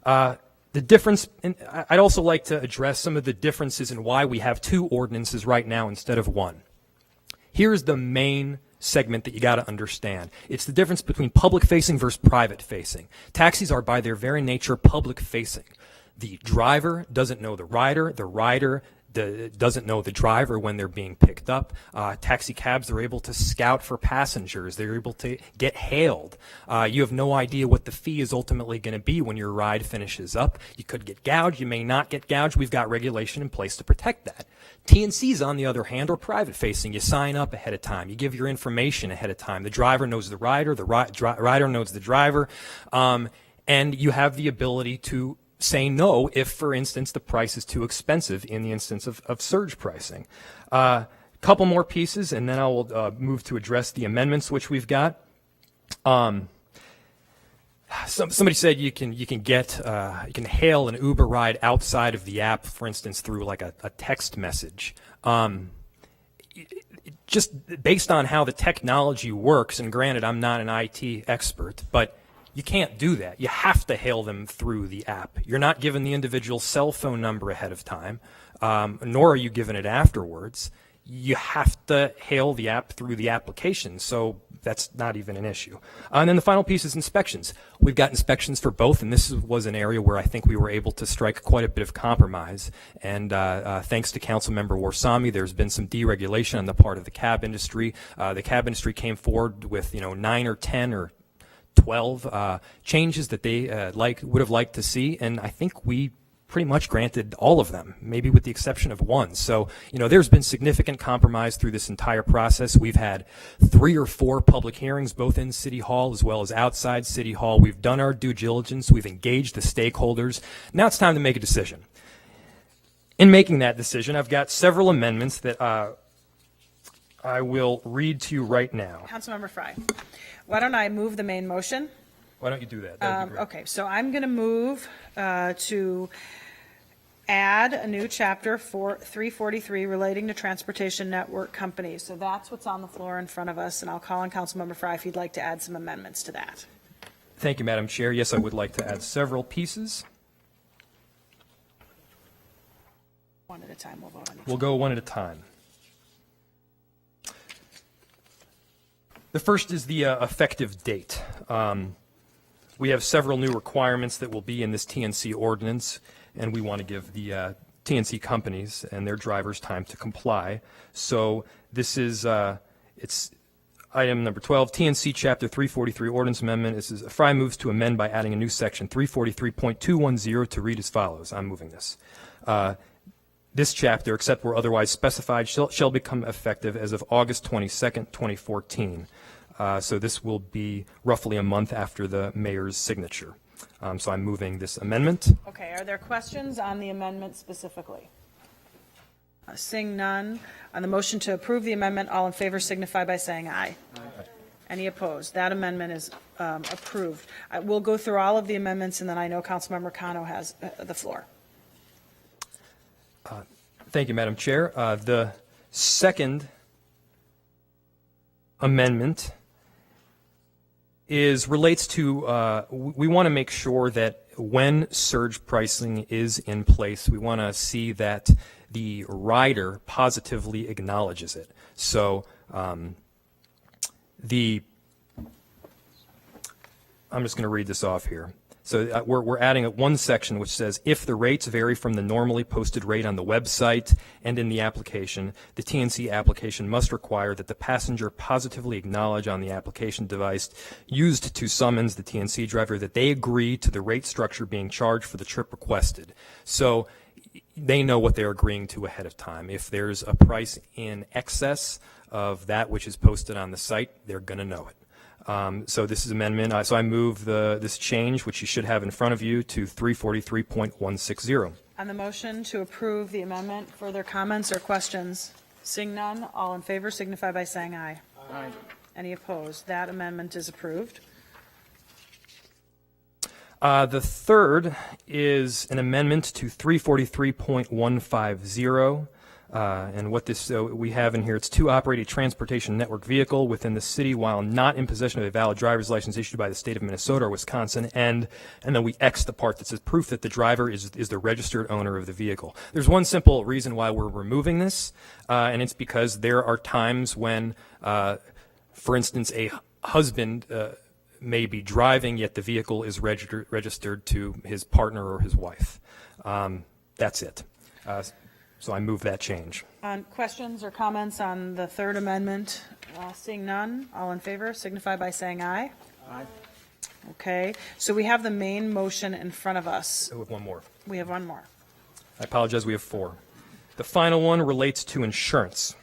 The difference, and I'd also like to address some of the differences in why we have two ordinances right now instead of one. Here's the main segment that you got to understand. It's the difference between public-facing versus private-facing. Taxis are, by their very nature, public-facing. The driver doesn't know the rider doesn't know the driver when they're being picked up. Taxi cabs are able to scout for passengers. They're able to get hailed. You have no idea what the fee is ultimately going to be when your ride finishes up. You could get gouged. You may not get gouged. We've got regulation in place to protect that. TNCs, on the other hand, are private-facing. You sign up ahead of time. You give your information ahead of time. The driver knows the rider. The rider knows the driver. And you have the ability to say no if, for instance, the price is too expensive in the instance of surge pricing. Couple more pieces, and then I will move to address the amendments which we've got. Somebody said you can hail an Uber ride outside of the app, for instance, through like a text message. Just based on how the technology works, and granted, I'm not an IT expert, but you can't do that. You have to hail them through the app. You're not given the individual cell phone number ahead of time, nor are you given it afterwards. you have to hail the app through the application, so that's not even an issue. And then the final piece is inspections. We've got inspections for both, and this was an area where I think we were able to strike quite a bit of compromise. And thanks to Councilmember Warsami, there's been some deregulation on the part of the cab industry. The cab industry came forward with 9 or 10 or 12 changes that they would have liked to see, and I think we pretty much granted all of them, maybe with the exception of one. So, there's been significant compromise through this entire process. We've had 3 or 4 public hearings, both in City Hall as well as outside City Hall. We've done our due diligence. We've engaged the stakeholders. Now it's time to make a decision. In making that decision, I've got several amendments that I will read to you right now. Councilmember Frye, why don't I move the main motion? Why don't you do that? That would be great. Okay, so I'm going to move to add a new chapter for 343 relating to transportation network companies. So that's what's on the floor in front of us, and I'll call on Councilmember Frye if you'd like to add some amendments to that. Thank you, Madam Chair. Yes, I would like to add several pieces. One at a time, we'll vote on each. We'll go one at a time. The first is the effective date. We have several new requirements that will be in this TNC ordinance, and we want to give the TNC companies and their drivers time to comply. So this is, it's item number 12, TNC Chapter 343 Ordinance Amendment. This is Frye moves to amend by adding a new section 343.210 to read as follows. I'm moving this. This chapter, except where otherwise specified, shall become effective as of August 22nd, 2014. So this will be roughly a month after the mayor's signature. So I'm moving this amendment. Okay, are there questions on the amendment specifically? Seeing none, on the motion to approve the amendment, all in favor signify by saying aye. Aye. Any opposed? That amendment is approved. We'll go through all of the amendments, and then I know Councilmember Cano has the floor. Thank you, Madam Chair. The second amendment relates to, we want to make sure that when surge pricing is in place, we want to see that the rider positively acknowledges it. So I'm just going to read this off here. So we're adding one section which says, if the rates vary from the normally posted rate on the website and in the application, the TNC application must require that the passenger positively acknowledge on the application device used to summons the TNC driver that they agree to the rate structure being charged for the trip requested. So they know what they're agreeing to ahead of time. If there's a price in excess of that which is posted on the site, they're going to know it. So this is amendment. So I move this change, which you should have in front of you, to 343.160. On the motion to approve the amendment, further comments or questions? Seeing none, all in favor signify by saying aye. Aye. Any opposed? That amendment is approved. The third is an amendment to 343.150. And what this we have in here, it's to operate a transportation network vehicle within the city while not in possession of a valid driver's license issued by the state of Minnesota or Wisconsin, and then we X the part that says proof that the driver is the registered owner of the vehicle. There's one simple reason why we're removing this, and it's because there are times when, for instance, a husband may be driving, yet the vehicle is registered to his partner or his wife. That's it. So I move that change. On questions or comments on the third amendment? Seeing none, all in favor signify by saying aye. Aye. Okay, so we have the main motion in front of us. We have one more. We have one more. I apologize, we have 4. The final one relates to insurance,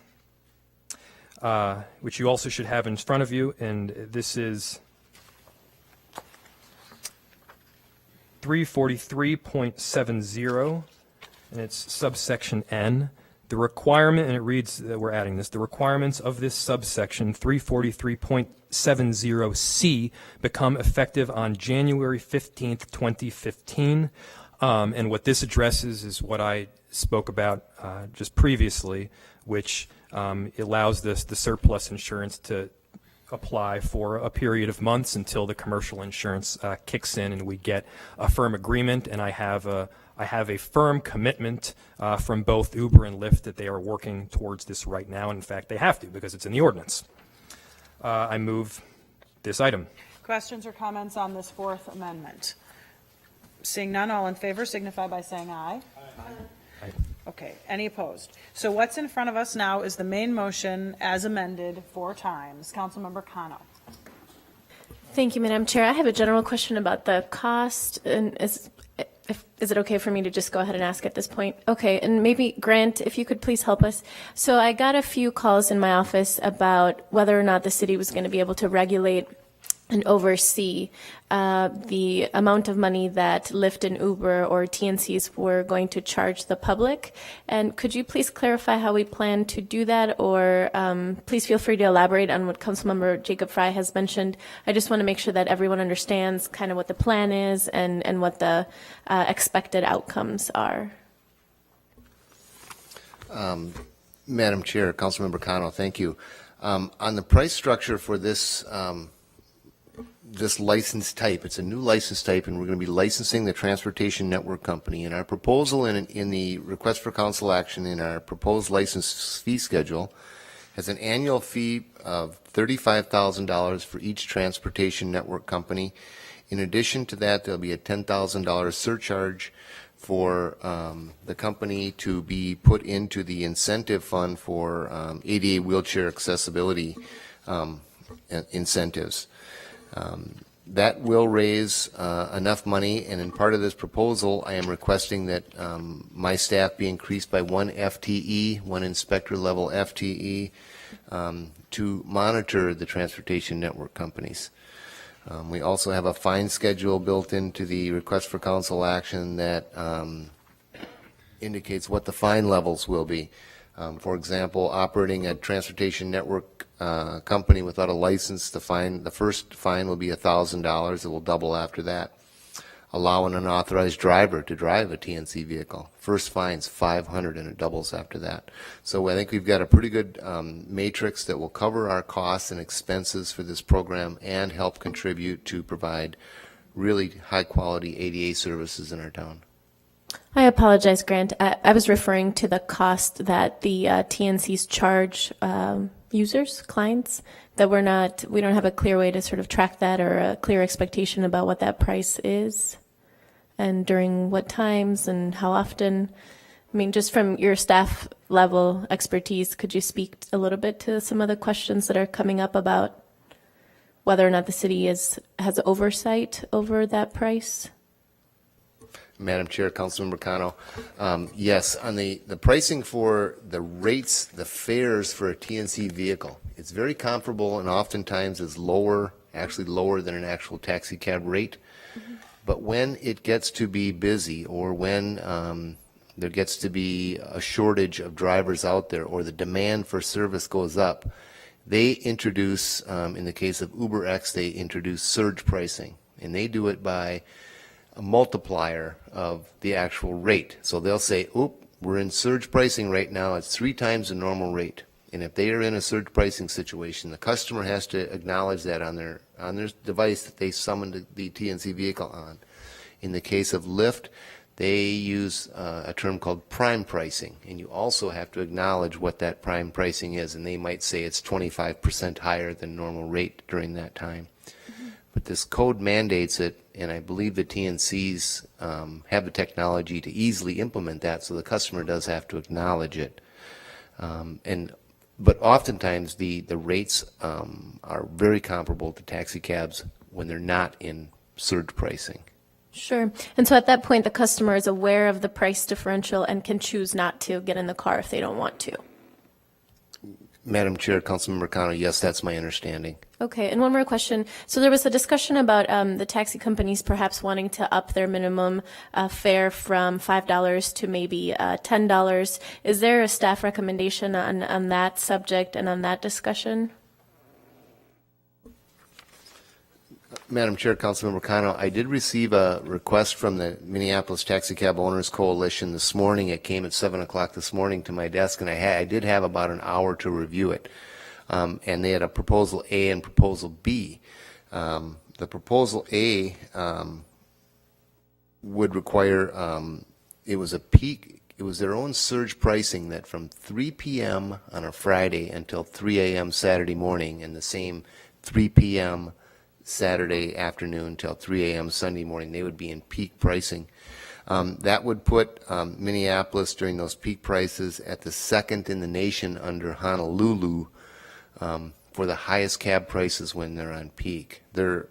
which you also should have in front of you, and this is 343.70. And it's subsection N. The requirement, and it reads that we're adding this, the requirements of this subsection 343.70C become effective on January 15th, 2015. And what this addresses is what I spoke about just previously, which allows the surplus insurance to apply for a period of months until the commercial insurance kicks in and we get a firm agreement. And I have a firm commitment from both Uber and Lyft that they are working towards this right now. In fact, they have to because it's in the ordinance. I move this item. Questions or comments on this fourth amendment? Seeing none, all in favor signify by saying aye. Aye. Okay, any opposed? So what's in front of us now is the main motion as amended 4 times. Councilmember Kano. Thank you, Madam Chair. I have a general question about the cost. And is it okay for me to just go ahead and ask at this point? Okay, and maybe Grant, if you could please help us. So I got a few calls in my office about whether or not the city was going to be able to regulate and oversee the amount of money that Lyft and Uber or TNCs were going to charge the public. And could you please clarify how we plan to do that? Or please feel free to elaborate on what Councilmember Jacob Fry has mentioned. I just want to make sure that everyone understands kind of what the plan is and what the expected outcomes are. Madam Chair, Councilmember Kano, thank you. On the price structure for this this license type, it's a new license type, and we're going to be licensing the Transportation Network Company. And our proposal in the request for council action in our proposed license fee schedule has an annual fee of $35,000 for each Transportation Network Company. In addition to that, there'll be a $10,000 surcharge for the company to be put into the incentive fund for ADA wheelchair accessibility incentives. That will raise enough money, and in part of this proposal, I am requesting that my staff be increased by 1 FTE, 1 inspector level FTE, to monitor the transportation network companies. We also have a fine schedule built into the request for council action that indicates what the fine levels will be. For example, operating a transportation network company without a license, the first fine will be $1,000. It will double after that. Allow an unauthorized driver to drive a TNC vehicle. First fine's $500, and it doubles after that. So I think we've got a pretty good matrix that will cover our costs and expenses for this program and help contribute to provide really high-quality ADA services in our town. I apologize, Grant. I was referring to the cost that the TNCs charge users, clients, that we don't have a clear way to sort of track that or a clear expectation about what that price is and during what times and how often. I mean, just from your staff level expertise, could you speak a little bit to some of the questions that are coming up about whether or not the city has oversight over that price? Madam Chair, Councilmember Kano, yes, on the pricing for the rates, the fares for a TNC vehicle, it's very comparable and oftentimes is lower, actually lower than an actual taxi cab rate. Mm-hmm. But when it gets to be busy or when there gets to be a shortage of drivers out there or the demand for service goes up, they introduce, in the case of UberX, they introduce surge pricing, and they do it by a multiplier of the actual rate. So they'll say, oop, we're in surge pricing right now. It's 3 times the normal rate. And if they are in a surge pricing situation, the customer has to acknowledge that on their device that they summoned the TNC vehicle on. In the case of Lyft, they use a term called prime pricing, and you also have to acknowledge what that prime pricing is, and they might say it's 25% higher than normal rate during that time. Mm-hmm. But this code mandates it, and I believe the TNCs have the technology to easily implement that, so the customer does have to acknowledge it. But oftentimes the rates are very comparable to taxi cabs when they're not in surge pricing. Sure. And so at that point, the customer is aware of the price differential and can choose not to get in the car if they don't want to. Madam Chair, Councilmember Kano, yes, that's my understanding. Okay, and one more question. So there was a discussion about the taxi companies perhaps wanting to up their minimum fare from $5 to maybe $10. Is there a staff recommendation on that subject and on that discussion? Madam Chair, Councilmember Kano, I did receive a request from the Minneapolis Taxi Cab Owners Coalition this morning. It came at 7 o'clock this morning to my desk, and I did have about an hour to review it. and they had a proposal A and proposal B. The proposal A would require, it was a peak, it was their own surge pricing that from 3 p.m. on a Friday until 3 a.m. Saturday morning, and the same 3 p.m. Saturday afternoon till 3 a.m. Sunday morning, they would be in peak pricing. That would put Minneapolis during those peak prices at the second in the nation under Honolulu for the highest cab prices when they're on peak. Their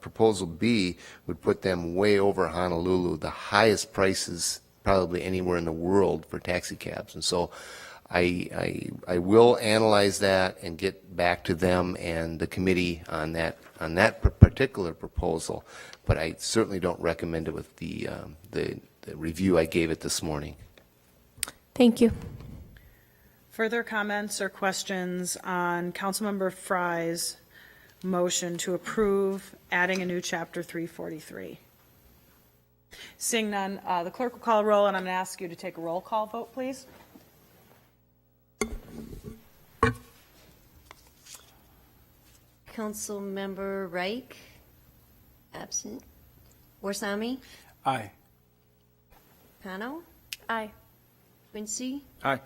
proposal B would put them way over Honolulu, the highest prices probably anywhere in the world for taxi cabs. And so I will analyze that and get back to them and the committee on that particular proposal, but I certainly don't recommend it with the review I gave it this morning. Thank you. Further comments or questions on Councilmember Fry's motion to approve adding a new chapter 343? Seeing none, the clerk will call a roll, and I'm going to ask you to take a roll call vote, please. Councilmember Reich, absent. Warsame, Aye. Pano, Aye. Quincy, Aye.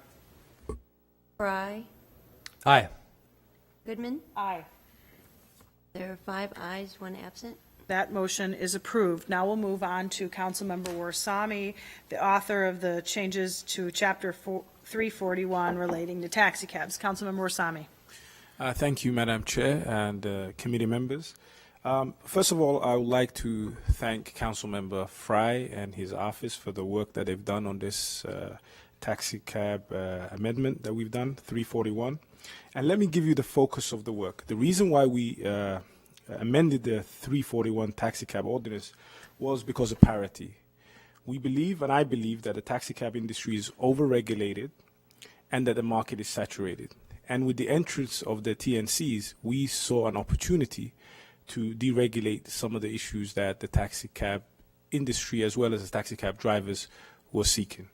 Fry, Aye. Goodman. Aye. There are 5 ayes, 1 absent. That motion is approved. Now we'll move on to Councilmember Warsame, the author of the changes to Chapter 341 relating to taxi cabs. Councilmember Warsame. Thank you, Madam Chair and committee members. First of all, I would like to thank Councilmember Fry and his office for the work that they've done on this taxi cab amendment that we've done, 341. And let me give you the focus of the work. The reason why we amended the 341 taxi cab ordinance was because of parity. We believe, and I believe, that the taxi cab industry is overregulated and that the market is saturated. And with the entrance of the TNCs, we saw an opportunity to deregulate some of the issues that the taxi cab industry, as well as the taxi cab drivers, were seeking.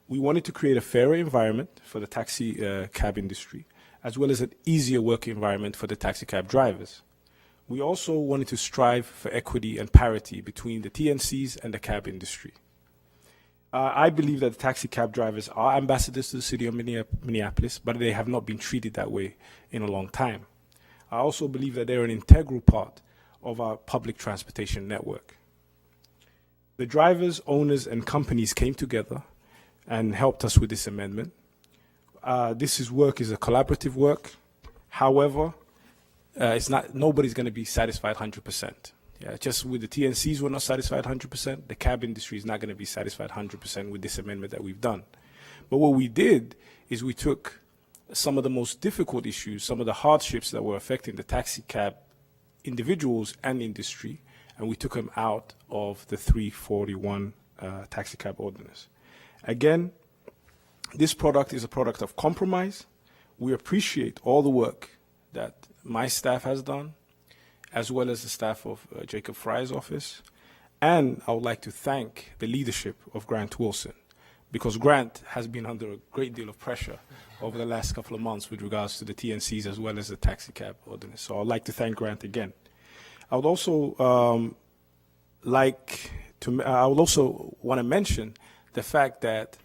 We wanted to create a fairer environment for the taxi cab industry, as well as an easier work environment for the taxi cab drivers. We also wanted to strive for equity and parity between the TNCs and the cab industry. I believe that the taxi cab drivers are ambassadors to the city of Minneapolis, but they have not been treated that way in a long time. I also believe that they're an integral part of our public transportation network. The drivers, owners, and companies came together and helped us with this amendment. This work is a collaborative work. However, nobody's going to be satisfied 100%. Yeah, just with the TNCs, we're not satisfied 100%. The cab industry is not going to be satisfied 100% with this amendment that we've done. But what we did is we took some of the most difficult issues, some of the hardships that were affecting the taxi cab individuals and industry, and we took them out of the 341 taxi cab ordinance. Again, this product is a product of compromise. We appreciate all the work that my staff has done, as well as the staff of Jacob Fry's office. And I would like to thank the leadership of Grant Wilson, because Grant has been under a great deal of pressure over the last couple of months with regards to the TNCs as well as the taxi cab ordinance. So I'd like to thank Grant again. I would also want to mention the fact that,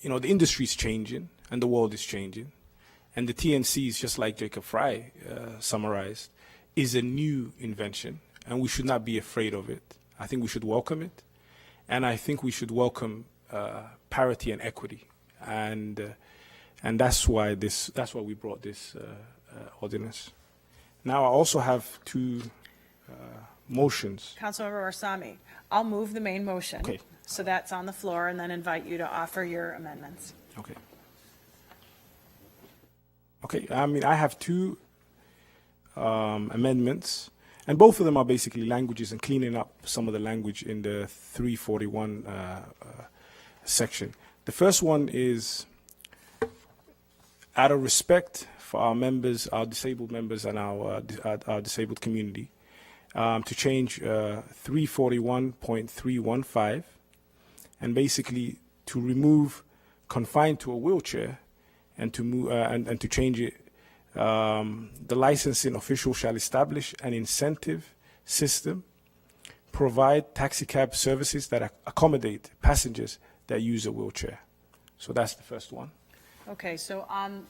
you know, the industry is changing and the world is changing. And the TNCs, just like Jacob Fry summarized, is a new invention, and we should not be afraid of it. I think we should welcome it, and I think we should welcome parity and equity, and that's why we brought this ordinance. Now I also have 2 motions. Councilmember Warsame, I'll move the main motion. Okay. So that's on the floor, and then invite you to offer your amendments. Okay. Okay, I mean, I have 2 amendments, and both of them are basically languages and cleaning up some of the language in the 341 section. The first one is, out of respect for our members, our disabled members, and our disabled community, to change 341.315, and basically to remove confined to a wheelchair and to move and to change it. The licensing official shall establish an incentive system, provide taxi cab services that accommodate passengers that use a wheelchair. So that's the first one. Okay, so on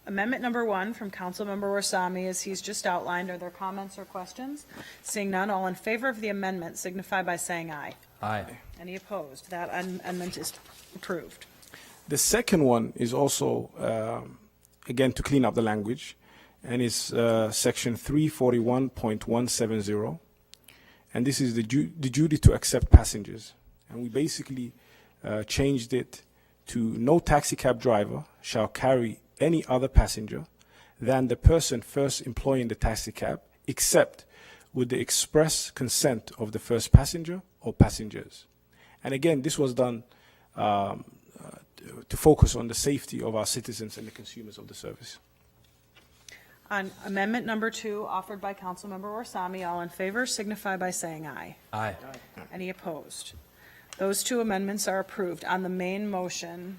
amendment number 1 from Councilmember Warsame, as he's just outlined, are there comments or questions? Seeing none, all in favor of the amendment signify by saying aye. Aye. Any opposed? That amendment is approved. The second one is also, again, to clean up the language, and it's section 341.170, and this is the duty to accept passengers. And we basically changed it to no taxi cab driver shall carry any other passenger than the person first employing the taxi cab, except with the express consent of the first passenger or passengers. And again, this was done to focus on the safety of our citizens and the consumers of the service. On amendment number 2, offered by Councilmember Warsame, all in favor signify by saying aye. Aye. Any opposed? Those 2 amendments are approved. On the main motion,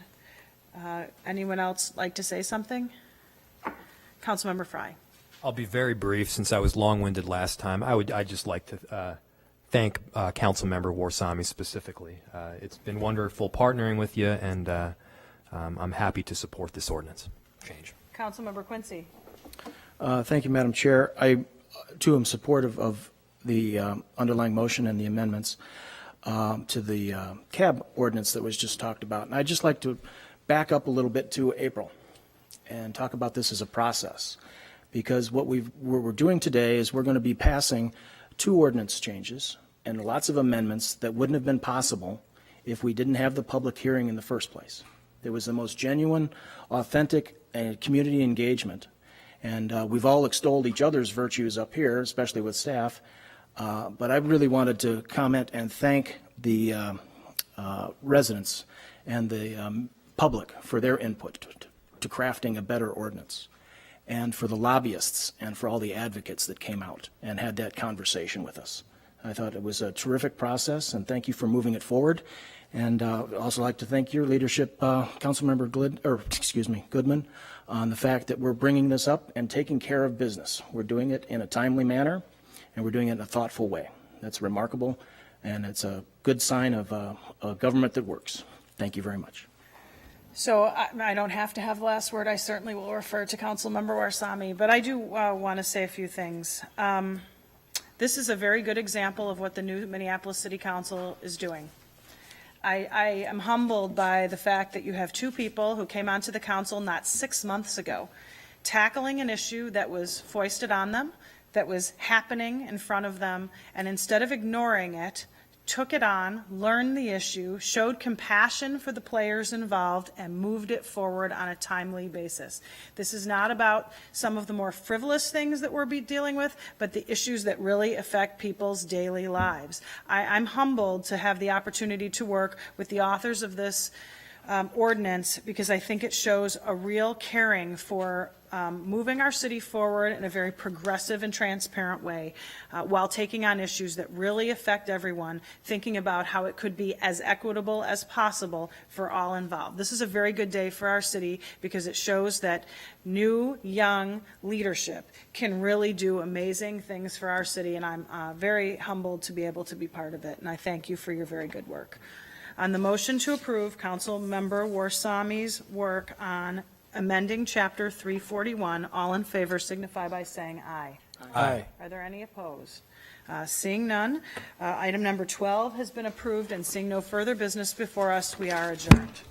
anyone else like to say something? Councilmember Frye. I'll be very brief since I was long-winded last time. I'd just like to thank Councilmember Warsame specifically. It's been wonderful partnering with you, and I'm happy to support this ordinance change. Councilmember Quincy. Thank you, Madam Chair. I, too, am supportive of the underlying motion and the amendments to the cab ordinance that was just talked about. And I'd just like to back up a little bit to April and talk about this as a process. Because what we're doing today is we're going to be passing 2 ordinance changes and lots of amendments that wouldn't have been possible if we didn't have the public hearing in the first place. There was the most genuine, authentic, community engagement. And we've all extolled each other's virtues up here, especially with staff. But I really wanted to comment and thank the residents and the public for their input to crafting a better ordinance, and for the lobbyists and for all the advocates that came out and had that conversation with us. I thought it was a terrific process, and thank you for moving it forward. And I'd also like to thank your leadership, Councilmember Goodman, on the fact that we're bringing this up and taking care of business. We're doing it in a timely manner, and we're doing it in a thoughtful way. That's remarkable, and it's a good sign of a government that works. Thank you very much. So I don't have to have the last word. I certainly will refer to Councilmember Warsame, but I do want to say a few things. This is a very good example of what the new Minneapolis City Council is doing. I am humbled by the fact that you have 2 people who came onto the council not 6 months ago, tackling an issue that was foisted on them, that was happening in front of them, and instead of ignoring it, took it on, learned the issue, showed compassion for the players involved, and moved it forward on a timely basis. This is not about some of the more frivolous things that we're dealing with, but the issues that really affect people's daily lives. I'm humbled to have the opportunity to work with the authors of this ordinance, because I think it shows a real caring for moving our city forward in a very progressive and transparent way, while taking on issues that really affect everyone, thinking about how it could be as equitable as possible for all involved. This is a very good day for our city, because it shows that new, young leadership can really do amazing things for our city, and I'm very humbled to be able to be part of it, and I thank you for your very good work. On the motion to approve Councilmember Warsame's work on amending Chapter 341, all in favor signify by saying aye. Aye. Are there any opposed? Seeing none, item number 12 has been approved, and seeing no further business before us, we are adjourned.